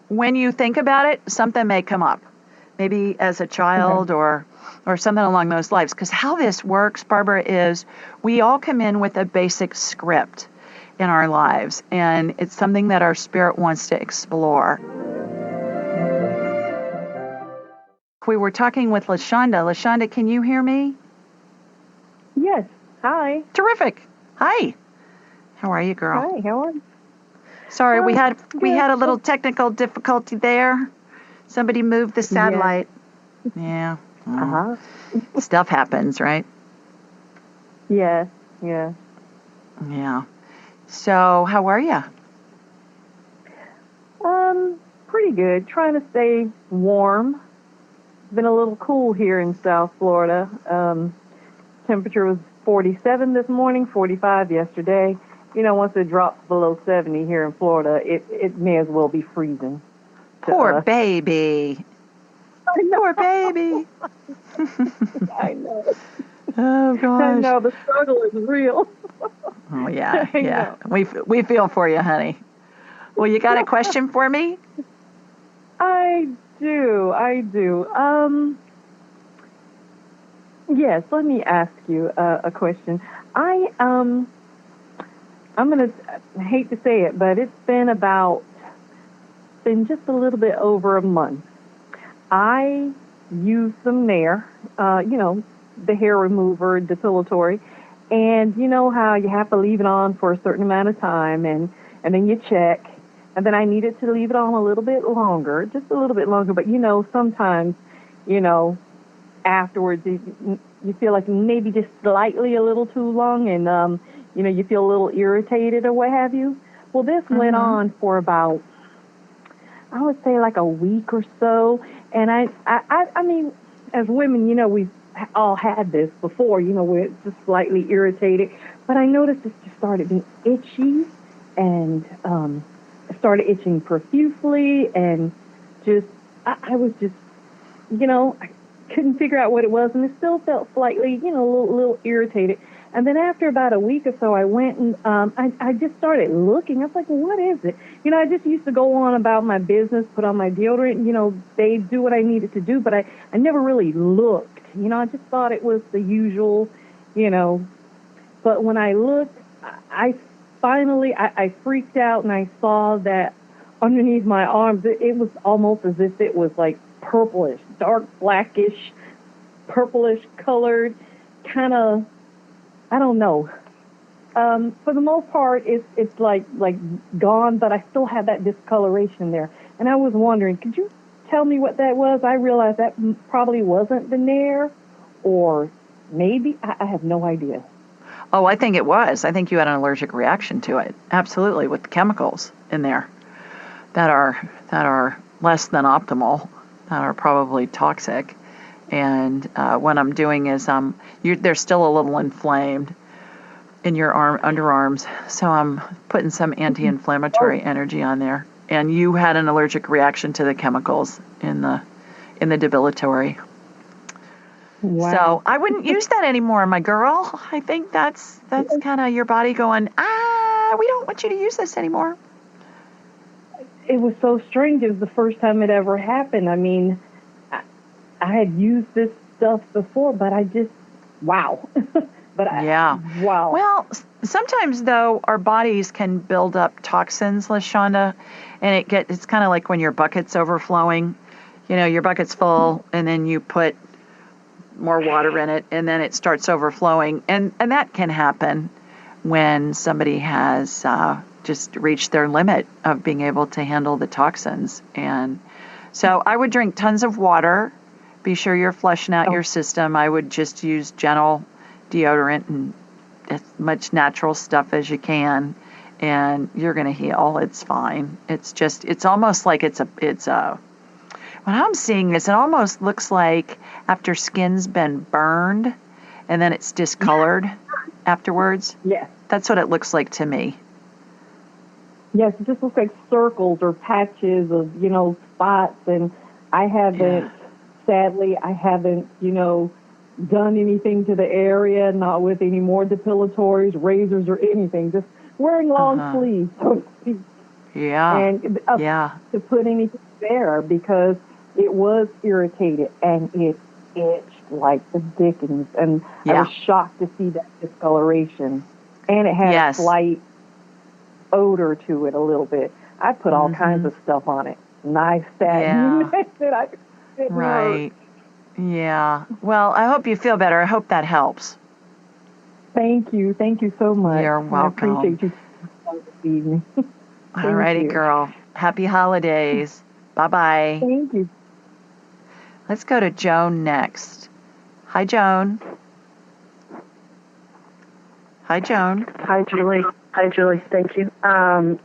When you think about it, something may come up, maybe as a child or something along those lines. Because how this works, Barbara, is we all come in with a basic script in our lives, and it's something that our spirit wants to explore. We were talking with Lashonda. Lashonda, can you hear me? Yes. Hi. Terrific. Hi. How are you, girl? Hi, how are you? Sorry, we had a little technical difficulty there. Somebody moved the satellite. Yeah. Uh-huh. Stuff happens, right? Yes. Yeah. Yeah. So, how are you? Pretty good. Trying to stay warm. It's been a little cool here in South Florida. Temperature was 47 this morning, 45 yesterday. Once it drops below 70 here in Florida, it may as well be freezing. Poor baby. I know. Poor baby. I know. Oh, gosh. I know, the struggle is real. Oh, yeah, yeah. We feel for you, honey. Well, you got a question for me? I do. Yes, let me ask you a question. I'm I hate to say it, but it's been just a little bit over a month. I used some Nair, the hair remover, depilatory, and you know how you have to leave it on for a certain amount of time, and then you check, and then I needed to leave it on a little bit longer, just a little bit longer, but sometimes, afterwards you feel like maybe just slightly a little too long, and you feel a little irritated or what have you. Well, this went on for about, I would say, like a week or so, and I mean, as women, we've all had this before, where it's just slightly irritated, but I noticed it just started being itchy, and it started itching profusely, and just I was just, I couldn't figure out what it was, and it still felt slightly, a little irritated. And then after about a week or so, I went and I just started looking. I was like, well, what is it? I just used to go on about my business, put on my deodorant, they do what I needed to do, but I never really looked. I just thought it was the usual, But when I looked, I finally freaked out, and I saw that underneath my arms, it was almost as if it was like purplish, dark blackish, purplish colored, kind of, I don't know. For the most part, it's like gone, but I still have that discoloration there. And I was wondering, could you tell me what that was? I realized that probably wasn't the Nair, or maybe, I have no idea. Oh, I think it was. I think you had an allergic reaction to it. Absolutely, with the chemicals in there that are less than optimal, that are probably toxic. And what I'm doing is they're still a little inflamed in your underarms, so I'm putting some anti-inflammatory energy on there. And you had an allergic reaction to the chemicals in the depilatory. Wow. So I wouldn't use that anymore, my girl. I think that's kind of your body going, we don't want you to use this anymore. It was so strange. It was the first time it ever happened. I mean, I had used this stuff before, but I just, wow. Wow. Well, sometimes, though, our bodies can build up toxins, Lashonda, and it's kind of like when your bucket's overflowing. Your bucket's full, and then you put more water in it, and then it starts overflowing. And that can happen when somebody has just reached their limit of being able to handle the toxins. And so I would drink tons of water. Be sure you're flushing out your system. I would just use gentle deodorant and as much natural stuff as you can, and you're going to heal. It's fine. It's almost like it's a what I'm seeing is it almost looks like after skin's been burned and then it's discolored afterwards. Yes. That's what it looks like to me. Yes, it just looks like circles or patches of, spots, and sadly, I haven't, done anything to the area, not with any more depilatories, razors, or anything, just wearing long sleeves, so to speak. Yeah. And to put anything there, because it was irritated and it itched like the dickens, and I was shocked to see that discoloration, and it had a slight odor to it a little bit. I put all kinds of stuff on it, nice satin, right. Yeah. Well, I hope you feel better. I hope that helps. Thank you so much. You're welcome. I appreciate you this evening. All righty, girl. Happy holidays. Bye-bye. Thank you. Let's go to Joan next. Hi, Joan. Hi, Joan. Hi, Julie. Thank you. I'm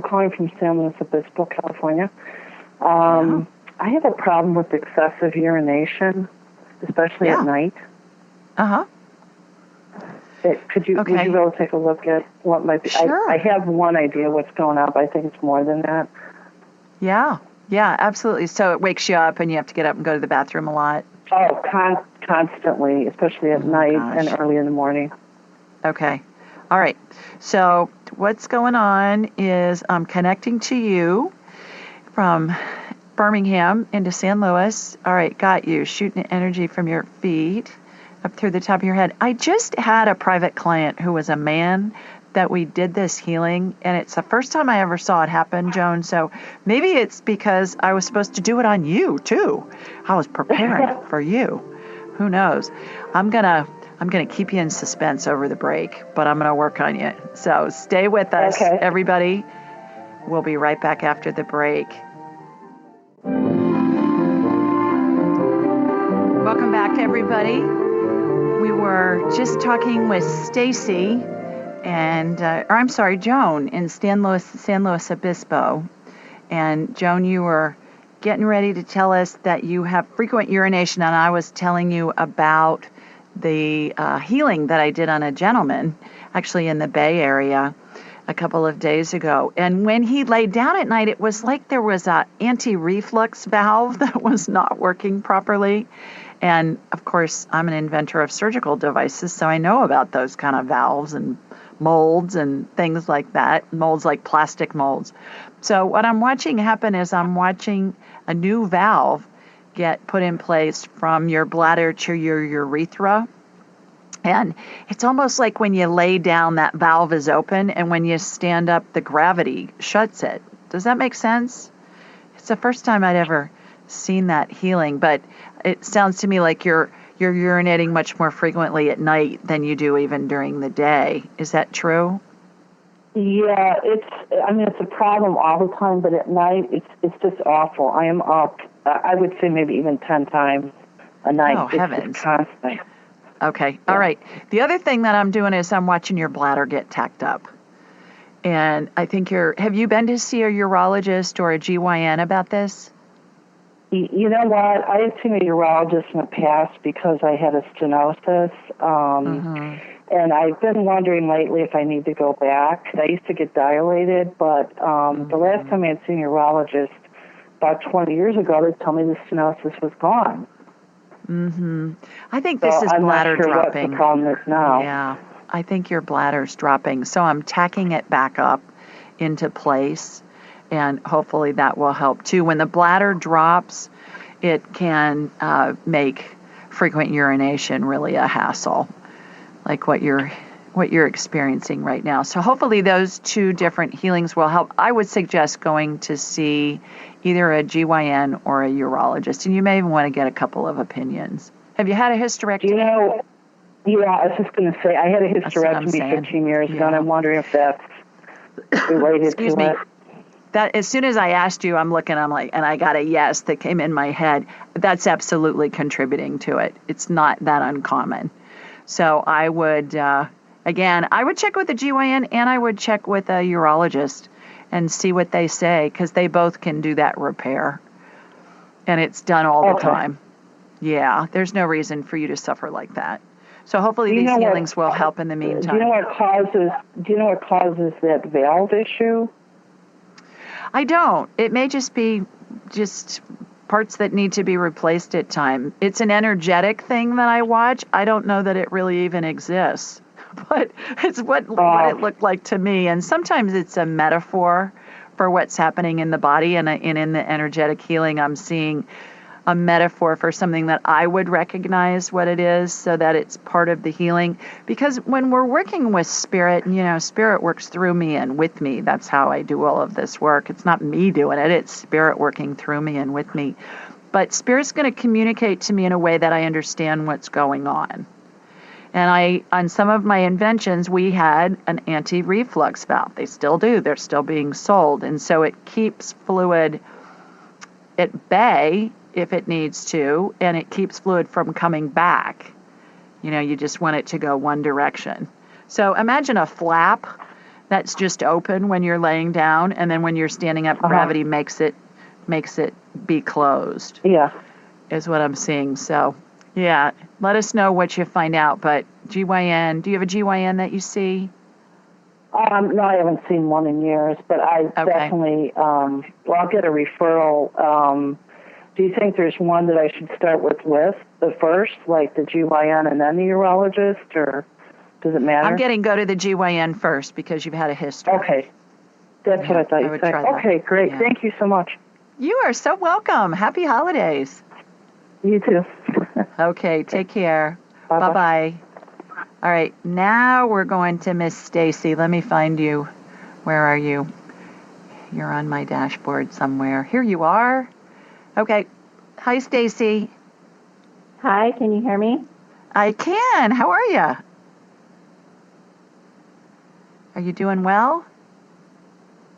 calling from San Luis Obispo, California. I have a problem with excessive urination, especially at night. Would you be able to take a look at what might be? Sure. I have one idea what's going on, but I think it's more than that. Yeah, absolutely. So it wakes you up and you have to get up and go to the bathroom a lot? Oh, constantly, especially at night and early in the morning. Okay. All right. So what's going on is I'm connecting to you from Birmingham into San Luis. All right, got you. Shooting energy from your feet up through the top of your head. I just had a private client who was a man that we did this healing, and it's the first time I ever saw it happen, Joan. So maybe it's because I was supposed to do it on you too. I was preparing for you. Who knows? I'm gonna keep you in suspense over the break, but I'm gonna work on you. So stay with us, everybody. We'll be right back after the break. Welcome back, everybody. We were just talking with Stacy Joan in San Luis Obispo. And Joan, you were getting ready to tell us that you have frequent urination, and I was telling you about the healing that I did on a gentleman, actually in the Bay Area, a couple of days ago. And when he laid down at night, it was like there was an anti-reflux valve that was not working properly. And of course, I'm an inventor of surgical devices, so I know about those kind of valves and molds and things like that, molds like plastic molds. So what I'm watching happen is I'm watching a new valve get put in place from your bladder to your urethra. And it's almost like when you lay down, that valve is open, and when you stand up, the gravity shuts it. Does that make sense? It's the first time I'd ever seen that healing, but it sounds to me like you're urinating much more frequently at night than you do even during the day. Is that true? Yeah, it's a problem all the time, but at night it's just awful. I am up, I would say maybe even 10 times a night. Oh, heavens. It's constant. Okay. All right. The other thing that I'm doing is I'm watching your bladder get tacked up. And I think have you been to see a urologist or a GYN about this? You know what? I had seen a urologist in the past because I had a stenosis. And I've been wondering lately if I need to go back. I used to get dilated, but the last time I had seen a urologist, about 20 years ago, they told me the stenosis was gone. I think this is bladder dropping. I'm not sure dropping. what the problem is now. Yeah, I think your bladder's dropping. So I'm tacking it back up into place, and hopefully that will help too. When the bladder drops, it can make frequent urination really a hassle, like what you're experiencing right now. So hopefully those two different healings will help. I would suggest going to see either a GYN or a urologist, and you may even want to get a couple of opinions. Have you had a hysterectomy? Yeah, I was just going to say, I had a hysterectomy 15 years ago, and I'm wondering if that's related Excuse to me. it. That as soon as I asked you, I'm like, and I got a yes that came in my head. That's absolutely contributing to it. It's not that uncommon. So I would, I would check with a GYN and I would check with a urologist and see what they say, because they both can do that repair. And it's done all the time. Yeah, there's no reason for you to suffer like that. So hopefully these healings will help in the meantime. Do you know what causes that valve issue? I don't. It may just be parts that need to be replaced at time. It's an energetic thing that I watch. I don't know that it really even exists, but it's what it looked like to me. And sometimes it's a metaphor for what's happening in the body. And in the energetic healing, I'm seeing a metaphor for something that I would recognize what it is, so that it's part of the healing. Because when we're working with spirit, spirit works through me and with me. That's how I do all of this work. It's not me doing it. It's spirit working through me and with me. But spirit's going to communicate to me in a way that I understand what's going on. And on some of my inventions, we had an anti-reflux valve. They still do. They're still being sold. And so it keeps fluid at bay if it needs to, and it keeps fluid from coming back. You just want it to go one direction. So imagine a flap that's just open when you're laying down, and then when you're standing up, gravity makes it be closed. Yeah. Is what I'm seeing. So, yeah, let us know what you find out. But GYN, do you have a GYN that you see? No, I haven't seen one in years, but I definitely, I'll get a referral Do you think there's one that I should start with the first, like the GYN and then the urologist, or does it matter? I'm getting go to the GYN first because you've had a history. Okay. That's what I thought you said. Okay, great. Yeah. Thank you so much. You are so welcome. Happy holidays. You too. Okay, take care. Bye-bye. All right, now we're going to Miss Stacy. Let me find you. Where are you? You're on my dashboard somewhere. Here you are. Okay. Hi, Stacy. Hi, can you hear me? I can. How are you? Are you doing well?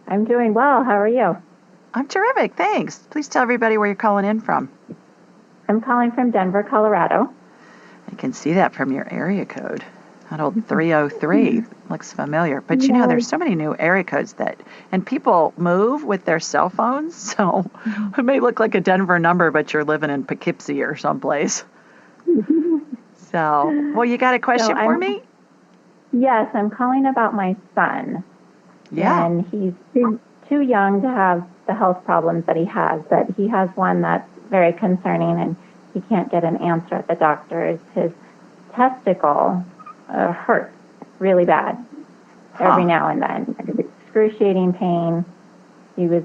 I'm doing well. How are you? I'm terrific. Thanks. Please tell everybody where you're calling in from. I'm calling from Denver, Colorado. I can see that from your area code. That old 303 looks familiar. But you know, there's so many new area codes and people move with their cell phones, so it may look like a Denver number, but you're living in Poughkeepsie or someplace. So, well, you got a question for me? Yes, I'm calling about my son. Yeah. And he's too young to have the health problems that he has, but he has one that's very concerning, and he can't get an answer at the doctor's. His testicle hurts really bad every now and then. Excruciating pain. He was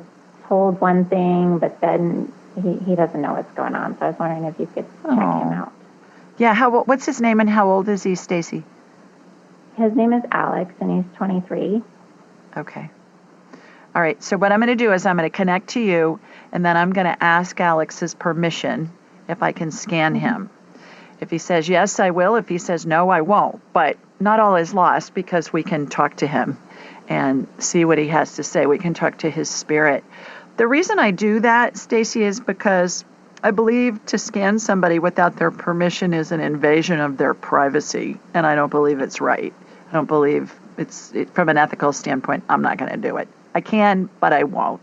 told one thing, but then he doesn't know what's going on. So I was wondering if you could check him out. Yeah. What's his name and how old is he, Stacy? His name is Alex, and he's 23. Okay. All right. So what I'm going to do is I'm going to connect to you, and then I'm going to ask Alex's permission if I can scan him. If he says yes, I will. If he says no, I won't. But not all is lost because we can talk to him and see what he has to say. We can talk to his spirit. The reason I do that, Stacy, is because I believe to scan somebody without their permission is an invasion of their privacy, and I don't believe it's right. I don't believe from an ethical standpoint, I'm not going to do it. I can, but I won't.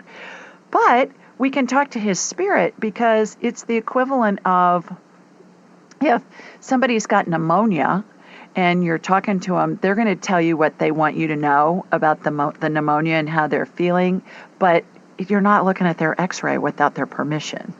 But we can talk to his spirit because it's the equivalent of if somebody's got pneumonia and you're talking to them, they're going to tell you what they want you to know about the pneumonia and how they're feeling, but you're not looking at their x-ray without their permission.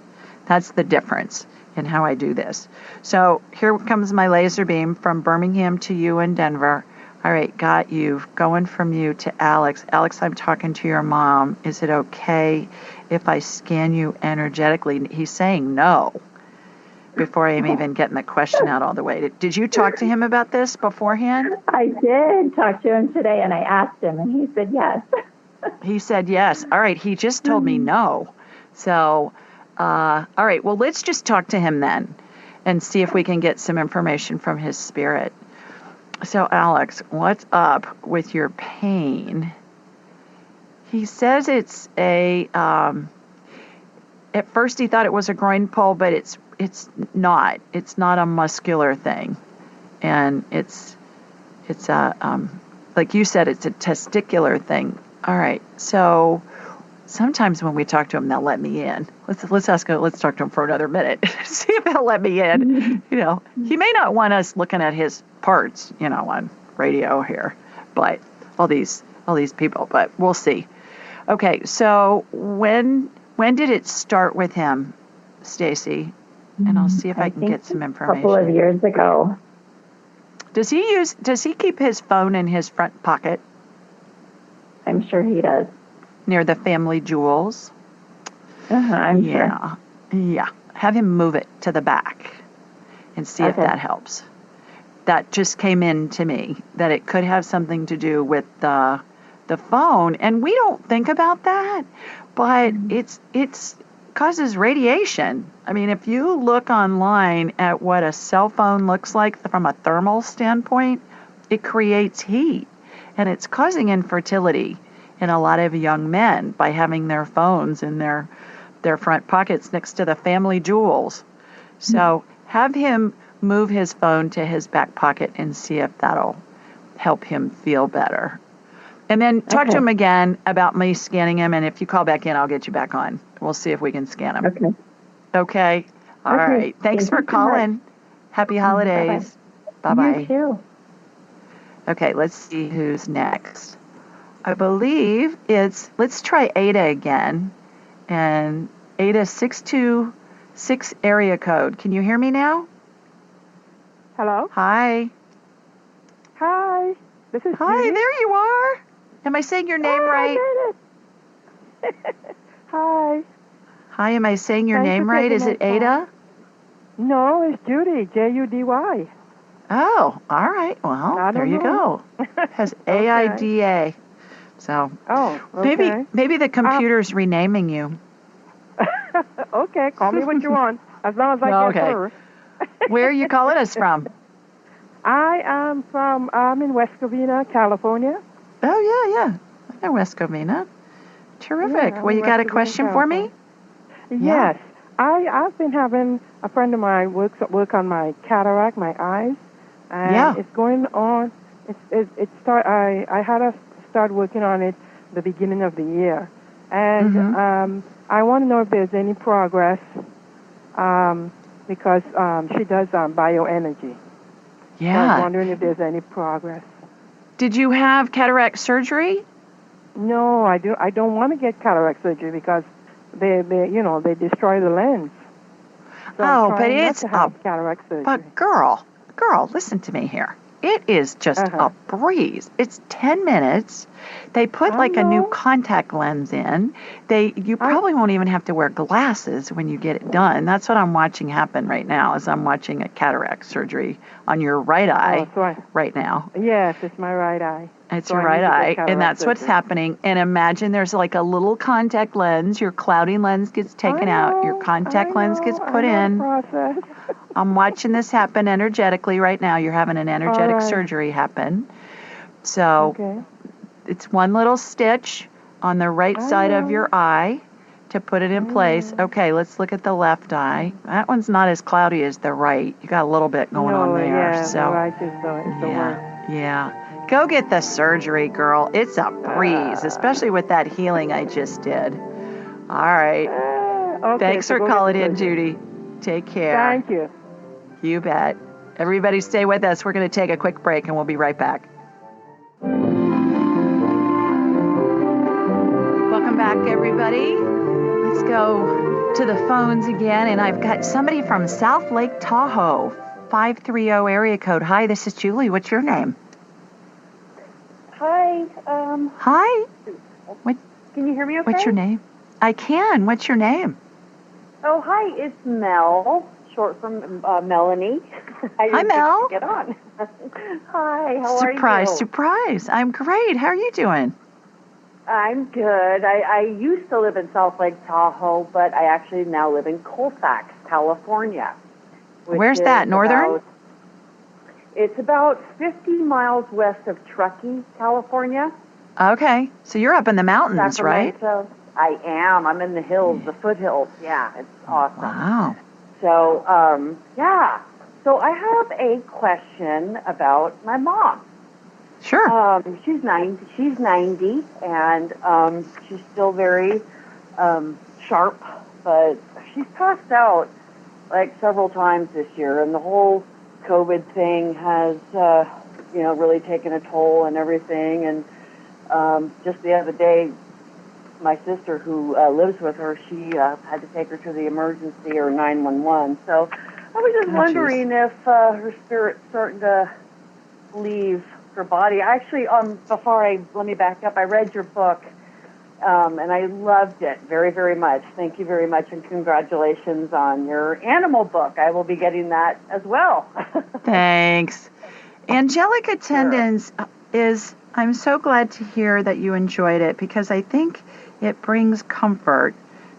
That's the difference in how I do this. So here comes my laser beam from Birmingham to you in Denver. All right, got you. Going from you to Alex. Alex, I'm talking to your mom. Is it okay if I scan you energetically? He's saying no before I'm even getting the question out all the way. Did you talk to him about this beforehand? I did talk to him today, and I asked him, and he said yes. He said yes. All right, he just told me no. So, all right, well, let's just talk to him then and see if we can get some information from his spirit. So, Alex, what's up with your pain? He says it's at first he thought it was a groin pull, but it's not. It's not a muscular thing. And it's like you said, it's a testicular thing. All right. So sometimes when we talk to him, they'll let me in. Let's talk to him for another minute. See if they'll let me in. You know, he may not want us looking at his parts, you know, on radio here, but all these people, but we'll see. Okay. So when did it start with him, Stacy? And I'll see if I can get some information. A couple of years ago. Does he keep his phone in his front pocket? I'm sure he does. Near the family jewels? I'm sure. Yeah. Have him move it to the back and see if that helps. That just came in to me, that it could have something to do with the phone. And we don't think about that, but it's causes radiation. I mean, if you look online at what a cell phone looks like from a thermal standpoint, it creates heat, and it's causing infertility in a lot of young men by having their phones in their front pockets next to the family jewels. So have him move his phone to his back pocket and see if that'll help him feel better. And then talk to him again about me scanning him, and if you call back in, I'll get you back on. We'll see if we can scan him. Okay? All right. Thanks for calling. Happy holidays. Bye-bye. You too. Okay, let's see who's next. I believe let's try Ada again. And Ada, 6 area code. Can you hear me now? Hello? Hi. Hi. This is Hi, Judy. there you are. Am I saying your name right? I did it. Hi. Hi, am I saying your Thanks name for right? taking Is my it Ada? No, it's Judy. Judy. Oh, all right. Well, there you go. It has AIDA. So okay. maybe the computer's renaming you. Okay, call me what you want, as long as I get her. Where are you calling us from? I'm in West Covina, California. Oh, yeah. I know West Covina. Terrific. Yeah, well, you got a question for me? Yes. I've been having a friend of mine work on my cataract, my eyes, and it's going on. I had to start working on it the beginning of the year, and I want to know if there's any progress, because she does bioenergy. Yeah. So I was wondering if there's any progress. Did you have cataract surgery? No, I don't want to get cataract surgery because they destroy the lens. So but it's cataract surgery. But girl, listen to me here. It is just a breeze. It's 10 minutes. They put a new contact lens in. You probably won't even have to wear glasses when you get it done. That's what I'm watching happen right now, is I'm watching a cataract surgery on your right eye right now. Yes, it's my right eye. It's your right eye, and that's what's happening. And imagine there's like a little contact lens. Your clouding lens gets taken out. Your contact lens gets put in. I'm watching this happen energetically right now. You're having an energetic surgery happen. So it's one little stitch on the right side of your eye to put it in place. Okay, let's look at the left eye. That one's not as cloudy as the right. You got a little bit going on there. Yeah, so the right is the worst. Yeah. Go get the surgery, girl. It's a breeze, especially with that healing I just did. All right. Thanks for calling in, Judy. Take care. Thank you. You bet. Everybody stay with us. We're going to take a quick break, and we'll be right back. Welcome back, everybody. Let's go to the phones again, and I've got somebody from South Lake Tahoe, 530 area code. Hi, this is Julie. What's your name? Hi. Hi. Can you hear me okay? What's your name? I can. What's your name? Oh, hi. It's Mel, short from Melanie. Hi, Mel. Get on. Hi. How are you? Surprise. I'm great. How are you doing? I'm good. I used to live in South Lake Tahoe, but I actually now live in Colfax, California. Where's that? Northern? It's about 50 miles west of Truckee, California. Okay. So you're up in the mountains, right? I am. I'm in the hills, the foothills. Yeah, it's awesome. Wow. So, So I have a question about my mom. Sure. She's 90, and she's still very sharp, but she's passed out like several times this year, and the whole COVID thing has, really taken a toll and everything. And just the other day, my sister, who lives with her, she had to take her to the emergency or 911. So I was just wondering if her spirit's starting to leave her body. Actually, let me back up. I read your book, and I loved it very, very much. Thank you very much, and congratulations on your animal book. I will be getting that as well. Thanks. Angelic attendance I'm so glad to hear that you enjoyed it, because I think it brings comfort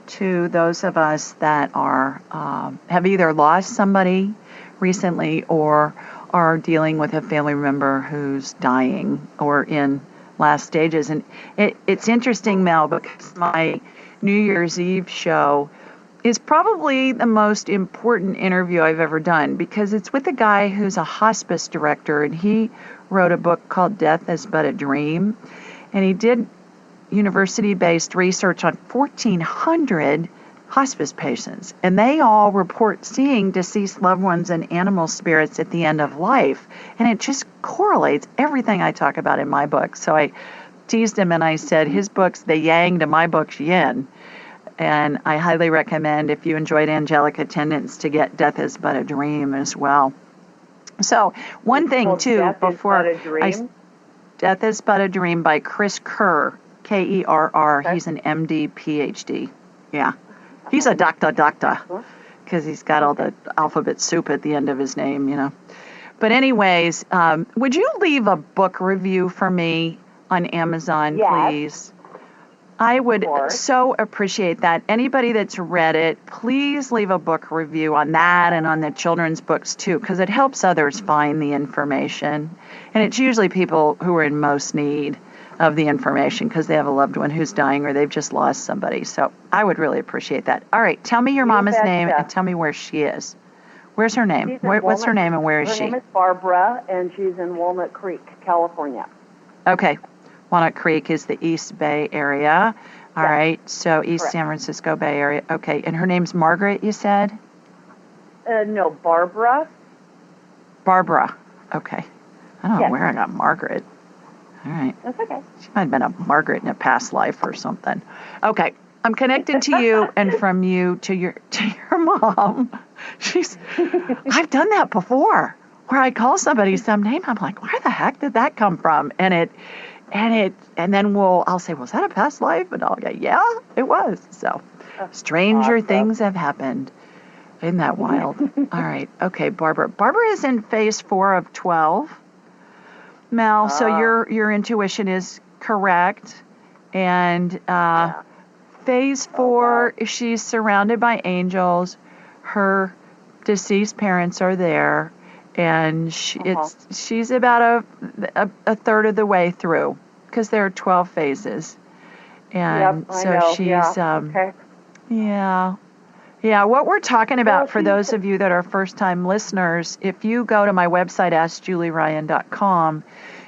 to those of us that have either lost somebody recently or are dealing with a family member who's dying or in last stages. And it's interesting, Mel, because my New Year's Eve show is probably the most important interview I've ever done, because it's with a guy who's a hospice director, and he wrote a book called Death is But a Dream. And he did university-based research on 1,400 hospice patients, and they all report seeing deceased loved ones and animal spirits at the end of life. And it just correlates everything I talk about in my book. So I teased him and I said, his book's the yang to my book's yin. And I highly recommend, if you enjoyed angelic attendants, to get Death is But a Dream as well. So one thing, too, Death is But a Dream by Chris Kerr, Kerr. Okay. He's an MD, PhD. Yeah. He's a doctor, because he's got all the alphabet soup at the end of his name, you know. But anyways, would you leave a book review for me on Amazon, please? I would so appreciate that. Anybody that's read it, please leave a book review on that and on the children's books too, because it helps others find the information. And it's usually people who are in most need of the information because they have a loved one who's dying or they've just lost somebody. So I would really appreciate that. All right, tell me your mama's name and tell me where she is. Where's her name? What's her name and where is she? Her name is Barbara, and she's in Walnut Creek, California. Okay. Walnut Creek is the East Bay area. All right. So East San Francisco Bay Area. Okay. And her name's Margaret, you said? No, Barbara. Barbara. Okay. I don't know where I got Margaret. All right. That's okay. She might have been a Margaret in a past life or something. Okay. I'm connected to you and from you to your mom. I've done that before where I call somebody some name. I'm like, where the heck did that come from? And then I'll say, was that a past life? And I'll go, yeah, it was. So stranger things have happened. Isn't that wild? All right. Okay, Barbara. Barbara is in phase 4 of 12. Mel, so your intuition is correct. And phase 4, she's surrounded by angels. Her deceased parents are there. And she's about a third of the way through because there are 12 phases. And she's, what we're talking about for those of you that are first-time listeners, if you go to my website, AskJulieRyan.com,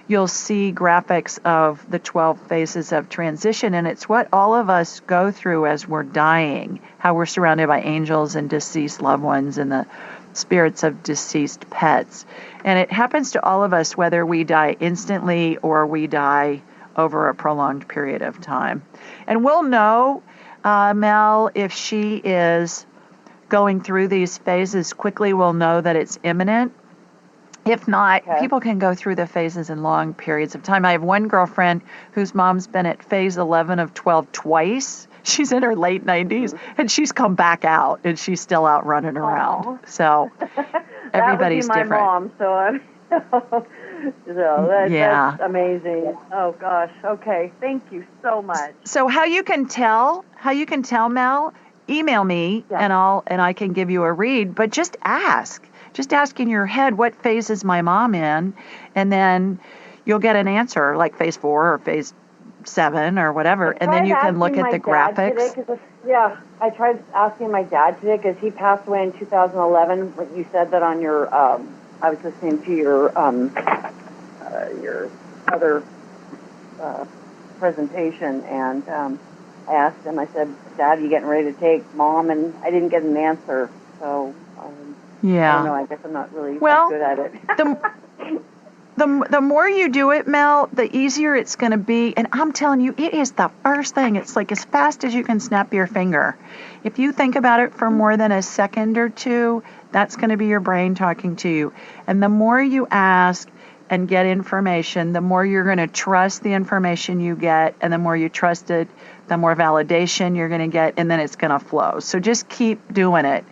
you'll see graphics of the 12 phases of transition, and it's what all of us go through as we're dying, how we're surrounded by angels and deceased loved ones and the spirits of deceased pets. And it happens to all of us whether we die instantly or we die over a prolonged period of time. And we'll know, Mel, if she is going through these phases quickly, we'll know that it's imminent. If not, people can go through the phases in long periods of time. I have one girlfriend whose mom's been at phase 11 of 12 twice. She's in her late 90s, and she's come back out, and she's still out running around. So everybody's different. That would be my mom, so that's amazing. Oh, gosh. Okay. Thank you so much. So how you can tell, Mel, email me, and I can give you a read, but just ask. Just ask in your head, what phase is my mom in? And then you'll get an answer, like phase 4 or phase 7 or whatever, and then you can look at the graphics. I tried asking my dad today because he passed away in 2011. Like you said that on your, I was listening to your other presentation, and I asked him. I said, "Dad, are you getting ready to take Mom?" And I didn't get an answer. So I don't know. I guess I'm not really good at it. The more you do it, Mel, the easier it's going to be. And I'm telling you, it is the first thing. It's like as fast as you can snap your finger. If you think about it for more than a second or two, that's going to be your brain talking to you. And the more you ask and get information, the more you're going to trust the information you get. And the more you trust it, the more validation you're going to get. And then it's going to flow. So just keep doing it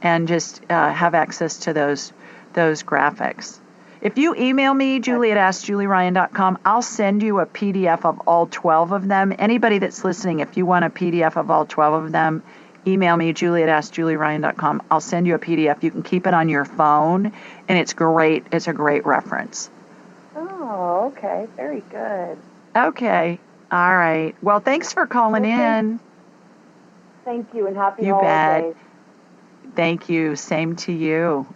and just have access to those graphics. If you email me, Julie at AskJulieRyan.com, I'll send you a PDF of all 12 of them. Anybody that's listening, if you want a PDF of all 12 of them, email me, Julie at AskJulieRyan.com. I'll send you a PDF. You can keep it on your phone, and it's great. It's a great reference. Oh, okay. Very good. Okay. All right. Well, thanks for calling in. Thank you, and happy holidays. You bet. Thank you. Same to you.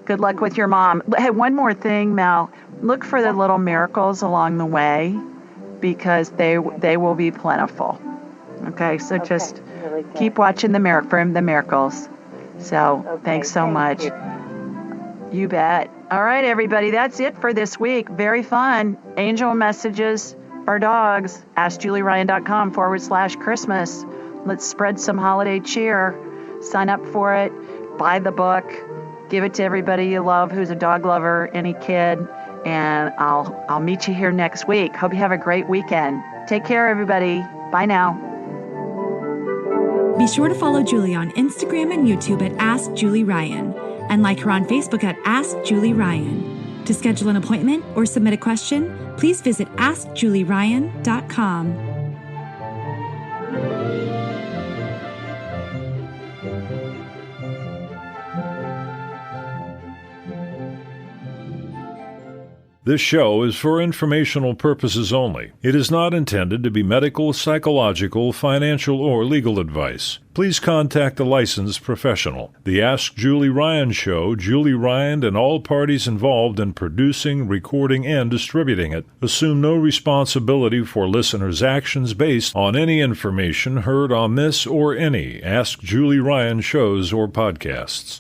Good luck with your mom. Hey, one more thing, Mel. Look for the little miracles along the way because they will be plentiful. Okay, so just keep watching the miracles. So thanks so much. You bet. All right, everybody, that's it for this week. Very fun. Angel messages for dogs. AskJulieRyan.com/Christmas. Let's spread some holiday cheer. Sign up for it. Buy the book. Give it to everybody you love who's a dog lover, any kid. And I'll meet you here next week. Hope you have a great weekend. Take care, everybody. Bye now. Be sure to follow Julie on Instagram and YouTube at Ask Julie Ryan, and like her on Facebook at Ask Julie Ryan. To schedule an appointment or submit a question, please visit AskJulieRyan.com. This show is for informational purposes only. It is not intended to be medical, psychological, financial, or legal advice. Please contact a licensed professional. The Ask Julie Ryan Show, Julie Ryan and all parties involved in producing, recording, and distributing it assume no responsibility for listeners' actions based on any information heard on this or any Ask Julie Ryan shows or podcasts.